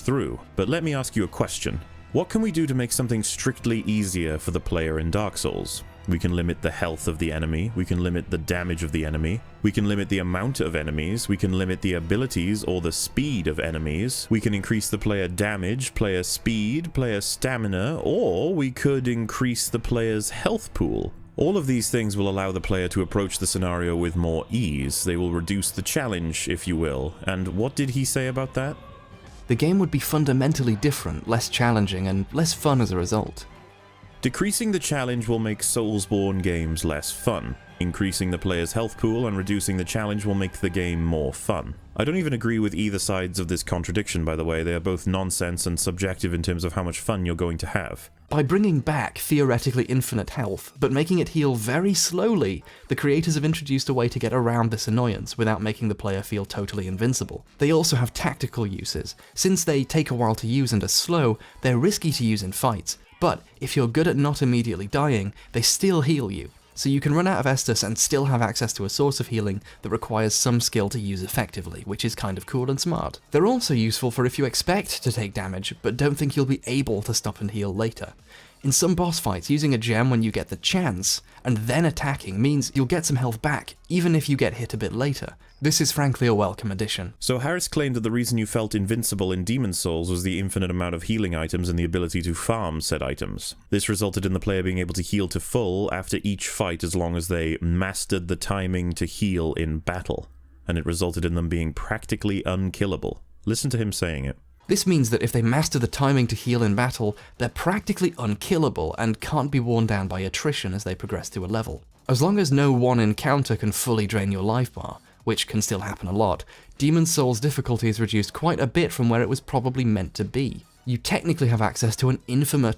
through, but let me ask you a question. What can we do to make something strictly easier for the player in Dark Souls? We can limit the health of the enemy, we can limit the damage of the enemy, we can limit the amount of enemies, we can limit the abilities or the speed of enemies, we can increase the player damage, player speed, player stamina, or we could increase the player's health pool. All of these things will allow the player to approach the scenario with more ease. They will reduce the challenge, if you will. And what did he say about that? The game would be fundamentally different, less challenging, and less fun as a result. Decreasing the challenge will make Soulsborne games less fun. Increasing the player's health pool and reducing the challenge will make the game more fun. I don't even agree with either sides of this contradiction, by the way. They are both nonsense and subjective in terms of how much fun you're going to have. By bringing back theoretically infinite health, but making it heal very slowly, the creators have introduced a way to get around this annoyance without making the player feel totally invincible. They also have tactical uses. Since they take a while to use and are slow, they're risky to use in fights, but if you're good at not immediately dying, they still heal you. So you can run out of Estus and still have access to a source of healing that requires some skill to use effectively, which is kind of cool and smart. They're also useful for if you expect to take damage, but don't think you'll be able to stop and heal later. In some boss fights, using a gem when you get the chance, and then attacking means you'll get some health back, even if you get hit a bit later. This is frankly a welcome addition. So Harris claimed that the reason you felt invincible in Demon Souls was the infinite amount of healing items and the ability to farm said items. This resulted in the player being able to heal to full after each fight as long as they mastered the timing to heal in battle, and it resulted in them being practically unkillable. Listen to him saying it. This means that if they master the timing to heal in battle, they're practically unkillable and can't be worn down by attrition as they progress through a level. As long as no one encounter can fully drain your life bar, which can still happen a lot, Demon Souls difficulty is reduced quite a bit from where it was probably meant to be. You technically have access to an infinite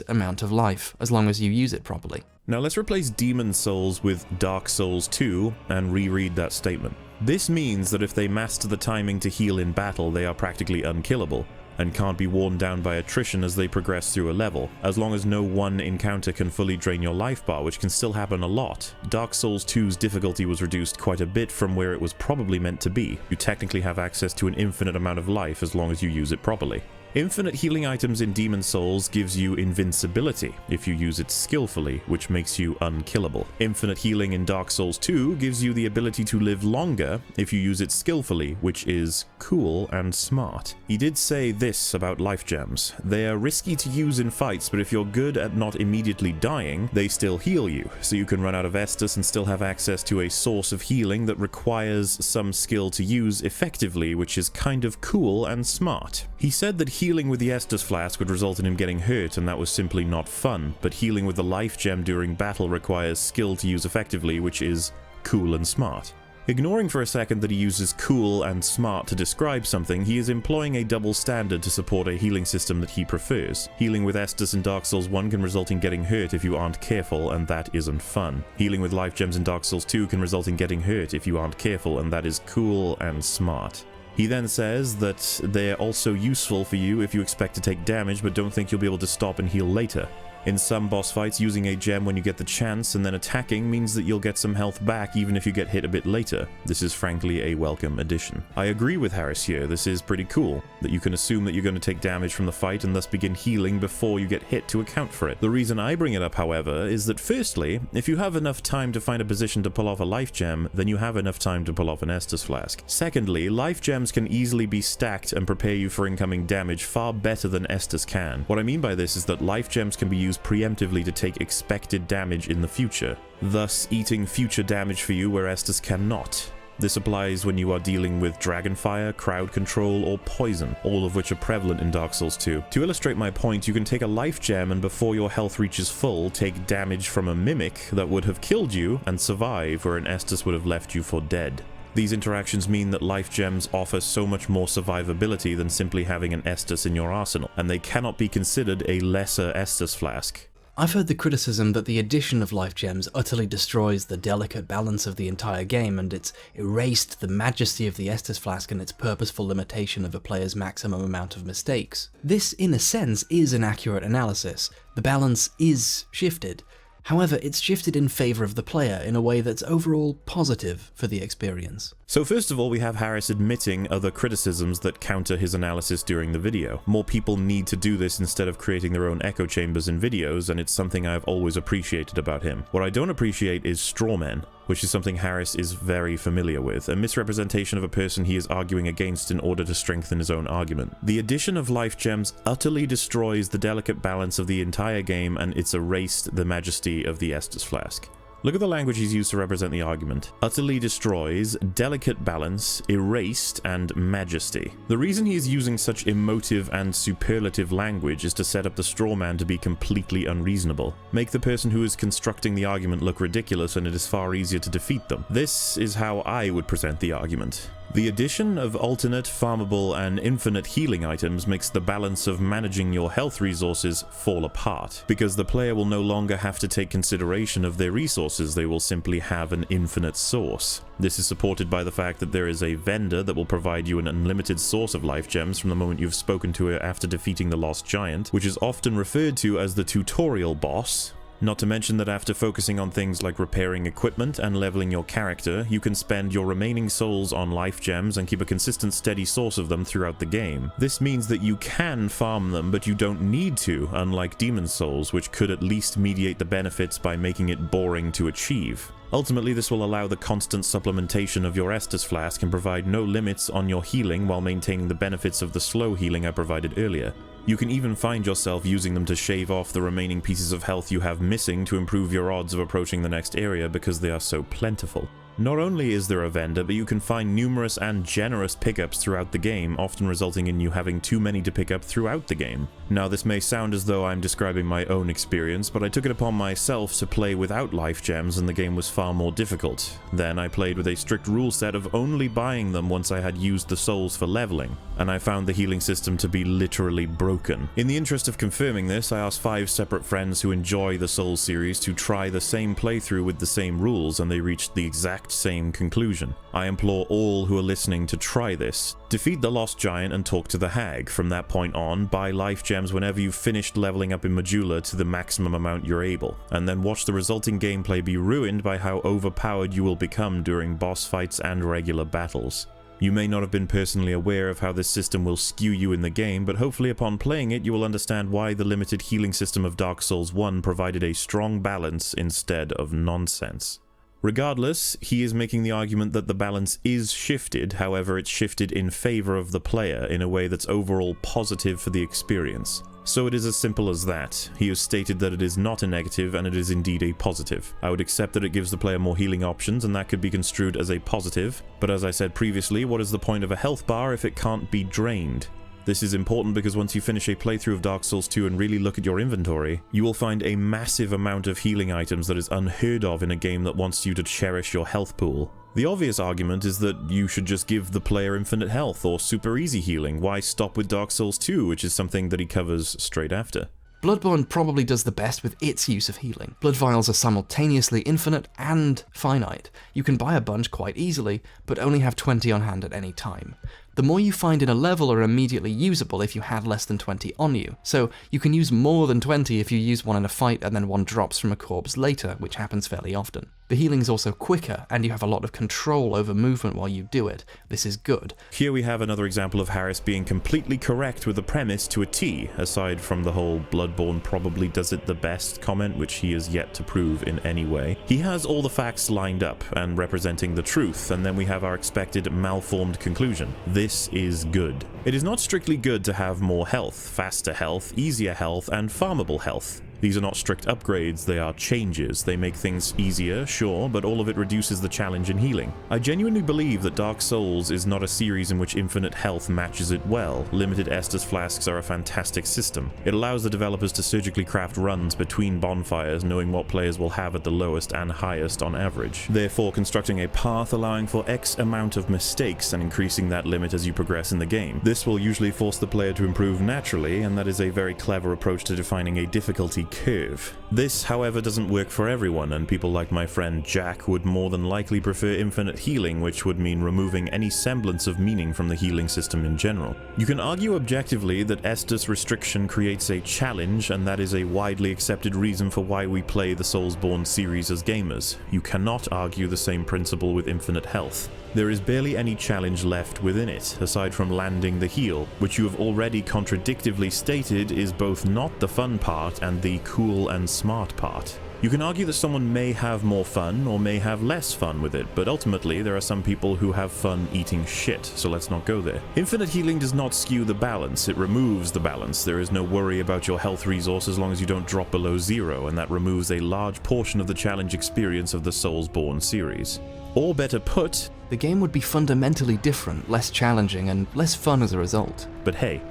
amount of life, as long as you use it properly. Now let's replace Demon Souls with Dark Souls 2 and reread that statement. This means that if they master the timing to heal in battle, they are practically unkillable, and can't be worn down by attrition as they progress through a level, as long as no one encounter can fully drain your life bar, which can still happen a lot. Dark Souls 2's difficulty was reduced quite a bit from where it was probably meant to be. You technically have access to an infinite amount of life as long as you use it properly. Infinite healing items in Demon Souls gives you invincibility if you use it skillfully, which makes you unkillable. Infinite healing in Dark Souls 2 gives you the ability to live longer if you use it skillfully, which is cool and smart. He did say this about life gems. They are risky to use in fights, but if you're good at not immediately dying, they still heal you, so you can run out of Estus and still have access to a source of healing that requires some skill to use effectively, which is kind of cool and smart. He said that healing with the Estus flask would result in him getting hurt, and that was simply not fun, but healing with the life gem during battle requires skill to use effectively, which is cool and smart. Ignoring for a second that he uses cool and smart to describe something, he is employing a double standard to support a healing system that he prefers. Healing with Estus in Dark Souls 1 can result in getting hurt if you aren't careful, and that isn't fun. Healing with life gems in Dark Souls 2 can result in getting hurt if you aren't careful, and that is cool and smart. He then says that they're also useful for you if you expect to take damage but don't think you'll be able to stop and heal later. In some boss fights, using a gem when you get the chance and then attacking means that you'll get some health back even if you get hit a bit later. This is frankly a welcome addition. I agree with Harris here, this is pretty cool, that you can assume that you're going to take damage from the fight and thus begin healing before you get hit to account for it. The reason I bring it up, however, is that firstly, if you have enough time to find a position to pull off a life gem, then you have enough time to pull off an Estus Flask. Secondly, life gems can easily be stacked and prepare you for incoming damage far better than Estus can. What I mean by this is that life gems can be used preemptively to take expected damage in the future, thus eating future damage for you where Estus cannot. This applies when you are dealing with Dragonfire, Crowd Control, or Poison, all of which are prevalent in Dark Souls 2. To illustrate my point, you can take a life gem and before your health reaches full, take damage from a Mimic that would have killed you and survive where an Estus would have left you for dead. These interactions mean that life gems offer so much more survivability than simply having an Estus in your arsenal, and they cannot be considered a lesser Estus Flask. I've heard the criticism that the addition of life gems utterly destroys the delicate balance of the entire game, and it's erased the majesty of the Estus Flask and its purposeful limitation of a player's maximum amount of mistakes. This, in a sense, is an accurate analysis. The balance is shifted. However, it's shifted in favour of the player in a way that's overall positive for the experience. So first of all, we have Harris admitting other criticisms that counter his analysis during the video. More people need to do this instead of creating their own echo chambers in videos, and it's something I've always appreciated about him. What I don't appreciate is strawmen, which is something Harris is very familiar with, a misrepresentation of a person he is arguing against in order to strengthen his own argument. The addition of life gems utterly destroys the delicate balance of the entire game, and it's erased the majesty of the Estus Flask. Look at the language he's used to represent the argument. Utterly destroys, delicate balance, erased, and majesty. The reason he is using such emotive and superlative language is to set up the straw man to be completely unreasonable. Make the person who is constructing the argument look ridiculous, and it is far easier to defeat them. This is how I would present the argument. The addition of alternate, farmable, and infinite healing items makes the balance of managing your health resources fall apart, because the player will no longer have to take consideration of their resources, they will simply have an infinite source. This is supported by the fact that there is a vendor that will provide you an unlimited source of life gems from the moment you've spoken to her after defeating the Lost Giant, which is often referred to as the tutorial boss. Not to mention that after focusing on things like repairing equipment and leveling your character, you can spend your remaining souls on life gems and keep a consistent steady source of them throughout the game. This means that you can farm them, but you don't need to, unlike Demon Souls, which could at least mediate the benefits by making it boring to achieve. Ultimately, this will allow the constant supplementation of your Estus Flask and provide no limits on your healing while maintaining the benefits of the slow healing I provided earlier. You can even find yourself using them to shave off the remaining pieces of health you have missing to improve your odds of approaching the next area because they are so plentiful. Not only is there a vendor, but you can find numerous and generous pickups throughout the game, often resulting in you having too many to pick up throughout the game. Now, this may sound as though I'm describing my own experience, but I took it upon myself to play without life gems and the game was far more difficult. Then I played with a strict rule set of only buying them once I had used the souls for leveling, and I found the healing system to be literally broken. In the interest of confirming this, I asked 5 separate friends who enjoy the Souls series to try the same playthrough with the same rules, and they reached the exact same conclusion. I implore all who are listening to try this. Defeat the Lost Giant and talk to the Hag. From that point on, buy life gems whenever you've finished leveling up in Majula to the maximum amount you're able, and then watch the resulting gameplay be ruined by how overpowered you will become during boss fights and regular battles. You may not have been personally aware of how this system will skew you in the game, but hopefully upon playing it you will understand why the limited healing system of Dark Souls 1 provided a strong balance instead of nonsense. Regardless, he is making the argument that the balance is shifted, however it's shifted in favor of the player in a way that's overall positive for the experience. So it is as simple as that. He has stated that it is not a negative and it is indeed a positive. I would accept that it gives the player more healing options and that could be construed as a positive, but as I said previously, what is the point of a health bar if it can't be drained? This is important because once you finish a playthrough of Dark Souls 2 and really look at your inventory, you will find a massive amount of healing items that is unheard of in a game that wants you to cherish your health pool. The obvious argument is that you should just give the player infinite health or super easy healing. Why stop with Dark Souls 2, which is something that he covers straight after? Bloodborne probably does the best with its use of healing. Blood vials are simultaneously infinite and finite. You can buy a bunch quite easily, but only have 20 on hand at any time. the more you find in a level are immediately usable if you have less than 20 on you. So you can use more than 20 if you use one in a fight and then one drops from a corpse later, which happens fairly often. The healing's also quicker, and you have a lot of control over movement while you do it. This is good. Here we have another example of Harris being completely correct with the premise to a T, aside from the whole Bloodborne probably does it the best comment, which he has yet to prove in any way. He has all the facts lined up and representing the truth, and then we have our expected malformed conclusion. This is good. It is not strictly good to have more health, faster health, easier health, and farmable health. These are not strict upgrades, they are changes. They make things easier, sure, but all of it reduces the challenge in healing. I genuinely believe that Dark Souls is not a series in which infinite health matches it well. Limited Estus flasks are a fantastic system. It allows the developers to surgically craft runs between bonfires, knowing what players will have at the lowest and highest on average. Therefore, constructing a path allowing for X amount of mistakes and increasing that limit as you progress in the game. This will usually force the player to improve naturally, and that is a very clever approach to defining a difficulty curve. This, however, doesn't work for everyone, and people like my friend Jack would more than likely prefer infinite healing, which would mean removing any semblance of meaning from the healing system in general. You can argue objectively that Estus restriction creates a challenge, and that is a widely accepted reason for why we play the Soulsborne series as gamers. You cannot argue the same principle with infinite health. There is barely any challenge left within it, aside from landing the heal, which you have already contradictively stated is both not the fun part and the cool and smart part. You can argue that someone may have more fun or may have less fun with it, but ultimately there are some people who have fun eating shit, so let's not go there. Infinite healing does not skew the balance, it removes the balance. There is no worry about your health resource as long as you don't drop below 0, and that removes a large portion of the challenge experience of the Soulsborne series. Or better put, The game would be fundamentally different, less challenging, and less fun as a result. but hey,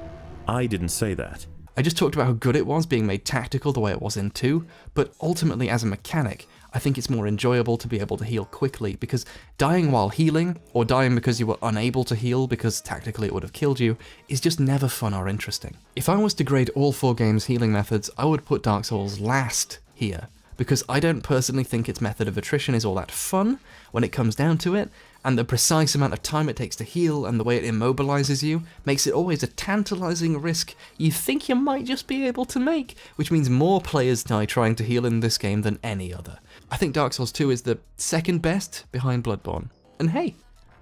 I didn't say that. I just talked about how good it was being made tactical the way it was in 2, but ultimately as a mechanic, I think it's more enjoyable to be able to heal quickly, because dying while healing, or dying because you were unable to heal because tactically it would have killed you, is just never fun or interesting. If I was to grade all 4 games' healing methods, I would put Dark Souls last here, because I don't personally think its method of attrition is all that fun when it comes down to it, and the precise amount of time it takes to heal and the way it immobilizes you makes it always a tantalizing risk you think you might just be able to make, which means more players die trying to heal in this game than any other. I think Dark Souls 2 is the second best behind Bloodborne, and hey,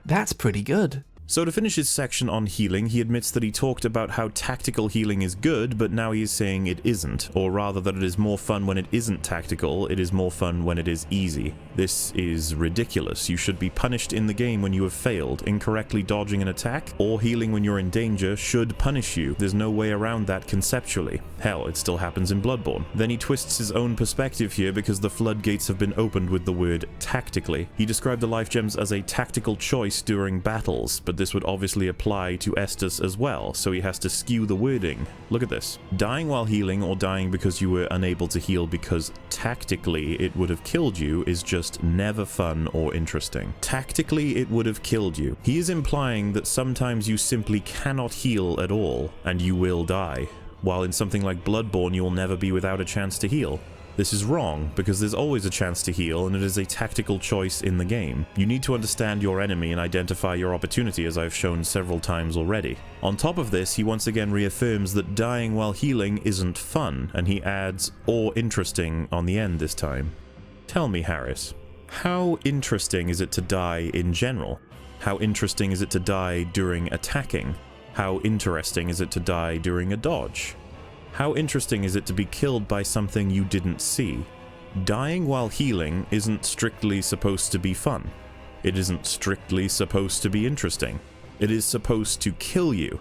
that's pretty good. So to finish his section on healing, he admits that he talked about how tactical healing is good, but now he is saying it isn't, or rather that it is more fun when it isn't tactical, it is more fun when it is easy. This is ridiculous. You should be punished in the game when you have failed. Incorrectly dodging an attack, or healing when you're in danger, should punish you. There's no way around that conceptually. Hell, it still happens in Bloodborne. Then he twists his own perspective here because the floodgates have been opened with the word tactically. He described the life gems as a tactical choice during battles, but this would obviously apply to Estus as well, so he has to skew the wording. Look at this. Dying while healing or dying because you were unable to heal because tactically it would have killed you is just never fun or interesting. Tactically it would have killed you. He is implying that sometimes you simply cannot heal at all, and you will die, while in something like Bloodborne you will never be without a chance to heal. This is wrong, because there's always a chance to heal, and it is a tactical choice in the game. You need to understand your enemy and identify your opportunity, as I've shown several times already. On top of this, he once again reaffirms that dying while healing isn't fun, and he adds, or interesting, on the end this time. Tell me, Harris, how interesting is it to die in general? How interesting is it to die during attacking? How interesting is it to die during a dodge? How interesting is it to be killed by something you didn't see? Dying while healing isn't strictly supposed to be fun. It isn't strictly supposed to be interesting. It is supposed to kill you.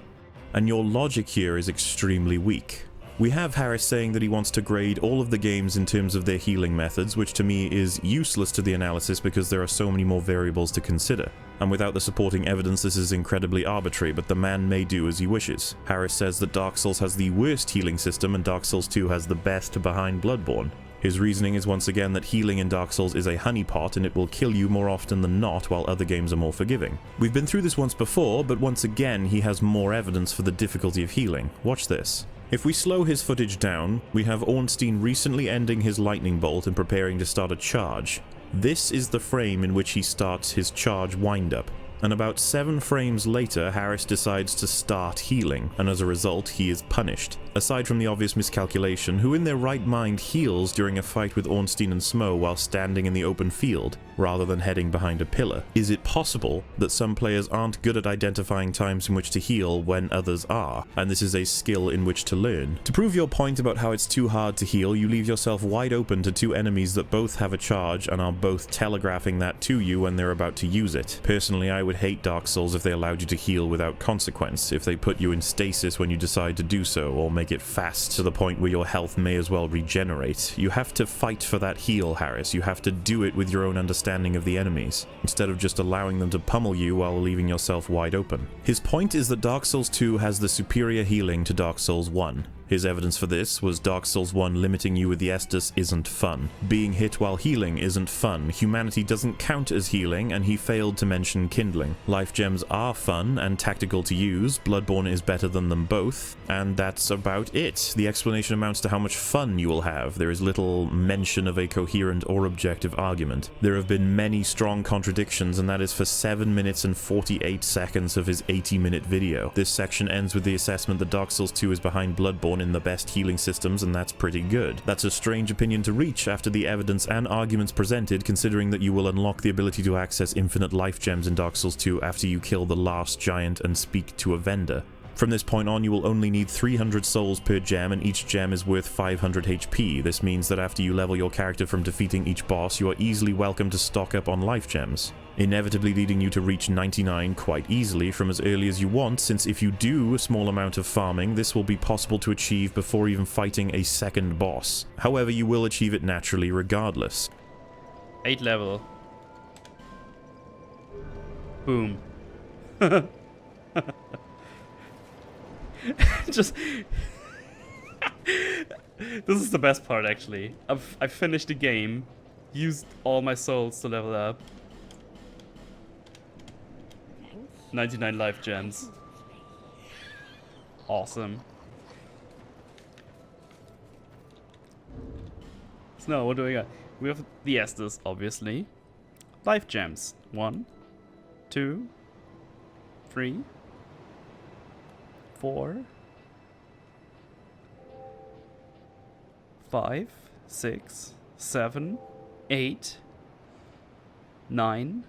And your logic here is extremely weak. We have Harris saying that he wants to grade all of the games in terms of their healing methods, which to me is useless to the analysis because there are so many more variables to consider. And without the supporting evidence, this is incredibly arbitrary, but the man may do as he wishes. Harris says that Dark Souls has the worst healing system and Dark Souls 2 has the best behind Bloodborne. His reasoning is once again that healing in Dark Souls is a honeypot and it will kill you more often than not, while other games are more forgiving. We've been through this once before, but once again he has more evidence for the difficulty of healing. Watch this. If we slow his footage down, we have Ornstein recently ending his lightning bolt and preparing to start a charge. This is the frame in which he starts his charge wind-up. And about 7 frames later, Harris decides to start healing, and as a result, he is punished. Aside from the obvious miscalculation, who in their right mind heals during a fight with Ornstein and Smo while standing in the open field, rather than heading behind a pillar? Is it possible that some players aren't good at identifying times in which to heal when others are, and this is a skill in which to learn? To prove your point about how it's too hard to heal, you leave yourself wide open to 2 enemies that both have a charge and are both telegraphing that to you when they're about to use it. Personally, I would hate Dark Souls if they allowed you to heal without consequence, if they put you in stasis when you decide to do so, or make it fast to the point where your health may as well regenerate. You have to fight for that heal, Harris. You have to do it with your own understanding of the enemies, instead of just allowing them to pummel you while leaving yourself wide open. His point is that Dark Souls 2 has the superior healing to Dark Souls 1. His evidence for this was Dark Souls 1 limiting you with the Estus isn't fun. Being hit while healing isn't fun. Humanity doesn't count as healing, and he failed to mention kindling. Life gems are fun and tactical to use. Bloodborne is better than them both, and that's about it. The explanation amounts to how much fun you will have. There is little mention of a coherent or objective argument. There have been many strong contradictions, and that is for 7 minutes and 48 seconds of his 80-minute video. This section ends with the assessment that Dark Souls 2 is behind Bloodborne in the best healing systems, and that's pretty good. That's a strange opinion to reach after the evidence and arguments presented, considering that you will unlock the ability to access infinite life gems in Dark Souls 2 after you kill the last giant and speak to a vendor. From this point on, you will only need 300 souls per gem, and each gem is worth 500 HP. This means that after you level your character from defeating each boss, you are easily welcome to stock up on life gems, inevitably leading you to reach 99 quite easily from as early as you want, since if you do a small amount of farming, this will be possible to achieve before even fighting a second boss. However, you will achieve it naturally regardless. 8 level. Boom. Just this is the best part, actually. I finished the game, used all my souls to level up. 99 life gems. Awesome. So now, what do we got? We have the Estus, obviously. Life gems. 1, 2, 3, 4, 5, 6, 7, 8, 9,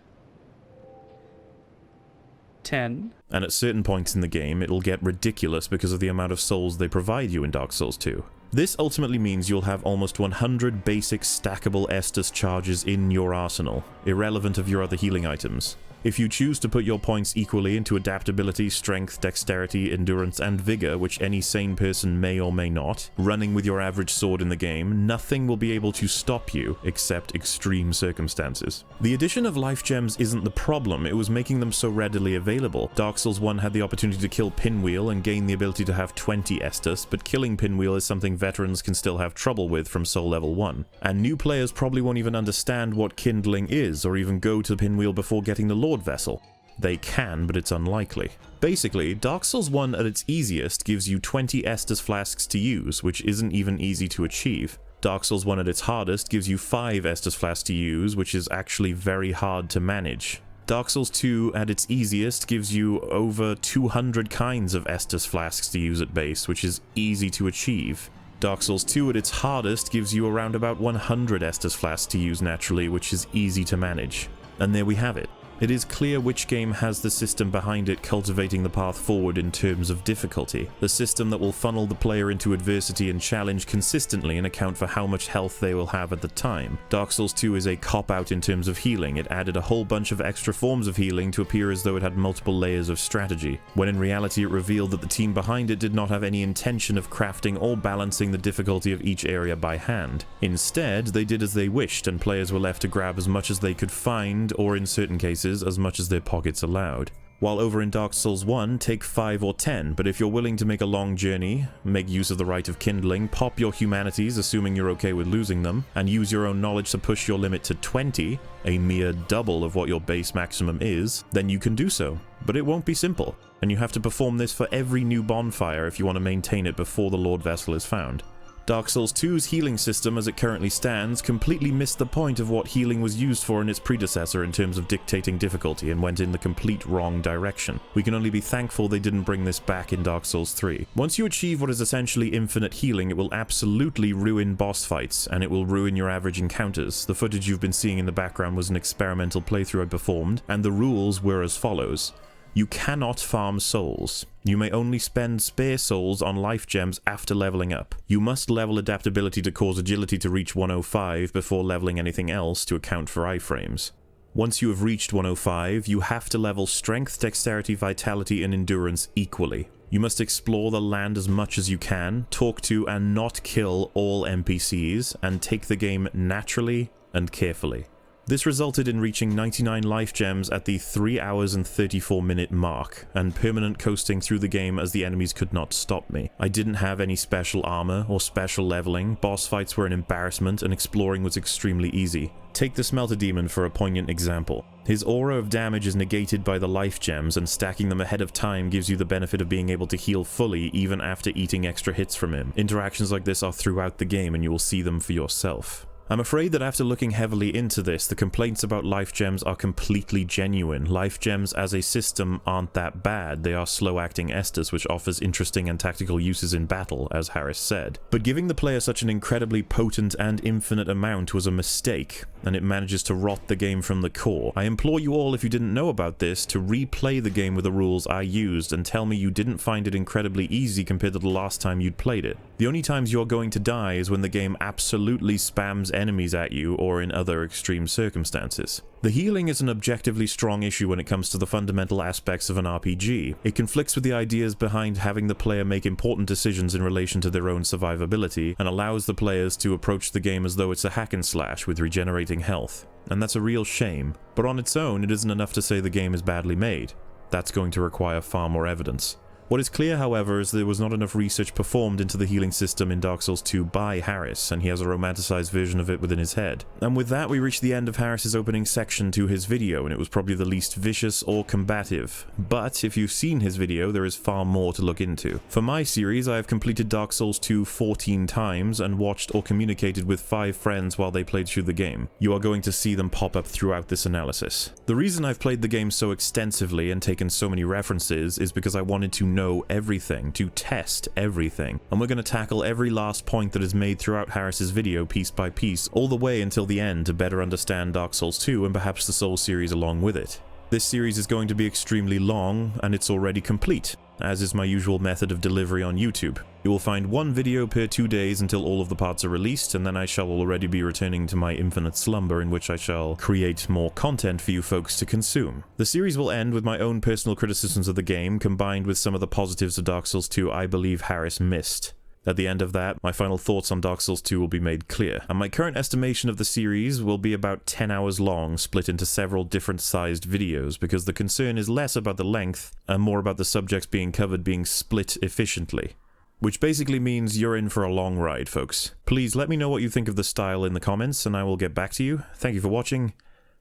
10. And at certain points in the game, it'll get ridiculous because of the amount of souls they provide you in Dark Souls 2. This ultimately means you'll have almost 100 basic stackable Estus charges in your arsenal, irrelevant of your other healing items. If you choose to put your points equally into adaptability, strength, dexterity, endurance, and vigor, which any sane person may or may not, running with your average sword in the game, nothing will be able to stop you except extreme circumstances. The addition of life gems isn't the problem, it was making them so readily available. Dark Souls 1 had the opportunity to kill Pinwheel and gain the ability to have 20 Estus, but killing Pinwheel is something veterans can still have trouble with from Soul Level 1. And new players probably won't even understand what kindling is, or even go to Pinwheel before getting the Lord Vessel. They can, but it's unlikely. Basically, Dark Souls 1 at its easiest gives you 20 Estus flasks to use, which isn't even easy to achieve. Dark Souls 1 at its hardest gives you 5 Estus flasks to use, which is actually very hard to manage. Dark Souls 2 at its easiest gives you over 200 kinds of Estus flasks to use at base, which is easy to achieve. Dark Souls 2 at its hardest gives you around about 100 Estus flasks to use naturally, which is easy to manage. And there we have it. It is clear which game has the system behind it cultivating the path forward in terms of difficulty. The system that will funnel the player into adversity and challenge consistently and account for how much health they will have at the time. Dark Souls 2 is a cop-out in terms of healing. It added a whole bunch of extra forms of healing to appear as though it had multiple layers of strategy, when in reality it revealed that the team behind it did not have any intention of crafting or balancing the difficulty of each area by hand. Instead, they did as they wished, and players were left to grab as much as they could find, or in certain cases, as much as their pockets allowed. While over in Dark Souls 1, take 5 or 10, but if you're willing to make a long journey, make use of the right of kindling, pop your humanities, assuming you're okay with losing them, and use your own knowledge to push your limit to 20, a mere double of what your base maximum is, then you can do so. But it won't be simple, and you have to perform this for every new bonfire if you want to maintain it before the Lord Vessel is found. Dark Souls 2's healing system as it currently stands completely missed the point of what healing was used for in its predecessor in terms of dictating difficulty and went in the complete wrong direction. We can only be thankful they didn't bring this back in Dark Souls 3. Once you achieve what is essentially infinite healing, it will absolutely ruin boss fights, and it will ruin your average encounters. The footage you've been seeing in the background was an experimental playthrough I performed, and the rules were as follows. You cannot farm souls. You may only spend spare souls on life gems after leveling up. You must level adaptability to cause agility to reach 105 before leveling anything else to account for iframes. Once you have reached 105, you have to level strength, dexterity, vitality, and endurance equally. You must explore the land as much as you can, talk to and not kill all NPCs, and take the game naturally and carefully. This resulted in reaching 99 life gems at the 3 hours and 34 minute mark, and permanent coasting through the game as the enemies could not stop me. I didn't have any special armor or special leveling, boss fights were an embarrassment, and exploring was extremely easy. Take the Smelter Demon for a poignant example. His aura of damage is negated by the life gems, and stacking them ahead of time gives you the benefit of being able to heal fully even after eating extra hits from him. Interactions like this are throughout the game, and you will see them for yourself. I'm afraid that after looking heavily into this, the complaints about life gems are completely genuine. Life gems as a system aren't that bad. They are slow-acting Estus, which offers interesting and tactical uses in battle, as Harris said. But giving the player such an incredibly potent and infinite amount was a mistake, and it manages to rot the game from the core. I implore you all, if you didn't know about this, to replay the game with the rules I used and tell me you didn't find it incredibly easy compared to the last time you'd played it. The only times you're going to die is when the game absolutely spams enemies at you or in other extreme circumstances. The healing is an objectively strong issue when it comes to the fundamental aspects of an RPG. It conflicts with the ideas behind having the player make important decisions in relation to their own survivability, and allows the players to approach the game as though it's a hack and slash with regenerating health. And that's a real shame, but on its own it isn't enough to say the game is badly made. That's going to require far more evidence. What is clear, however, is there was not enough research performed into the healing system in Dark Souls 2 by Harris, and he has a romanticized version of it within his head. And with that, we reach the end of Harris's opening section to his video, and it was probably the least vicious or combative. But if you've seen his video, there is far more to look into. For my series, I have completed Dark Souls 2 14 times, and watched or communicated with 5 friends while they played through the game. You are going to see them pop up throughout this analysis. The reason I've played the game so extensively and taken so many references is because I wanted to know everything, to test everything. And we're going to tackle every last point that is made throughout Harris's video piece by piece, all the way until the end to better understand Dark Souls 2 and perhaps the Souls series along with it. This series is going to be extremely long, and it's already complete, as is my usual method of delivery on YouTube. You will find one video per 2 days until all of the parts are released, and then I shall already be returning to my infinite slumber in which I shall create more content for you folks to consume. The series will end with my own personal criticisms of the game, combined with some of the positives of Dark Souls 2 I believe Harris missed. At the end of that, my final thoughts on Dark Souls 2 will be made clear, and my current estimation of the series will be about 10 hours long, split into several different sized videos, because the concern is less about the length and more about the subjects being covered being split efficiently. Which basically means you're in for a long ride, folks. Please let me know what you think of the style in the comments, and I will get back to you. Thank you for watching,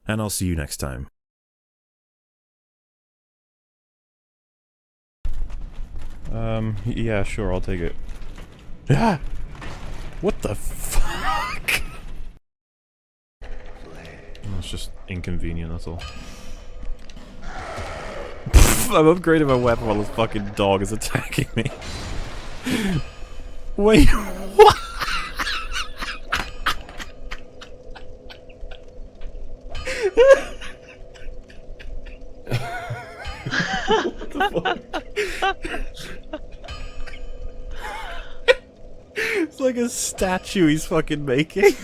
and I'll see you next time. Yeah, sure, I'll take it. Ah! What the fuck? It's just inconvenient, that's all. I'm upgrading my weapon while this fucking dog is attacking me. Wait, what? What the fuck? It's like a statue he's fucking making.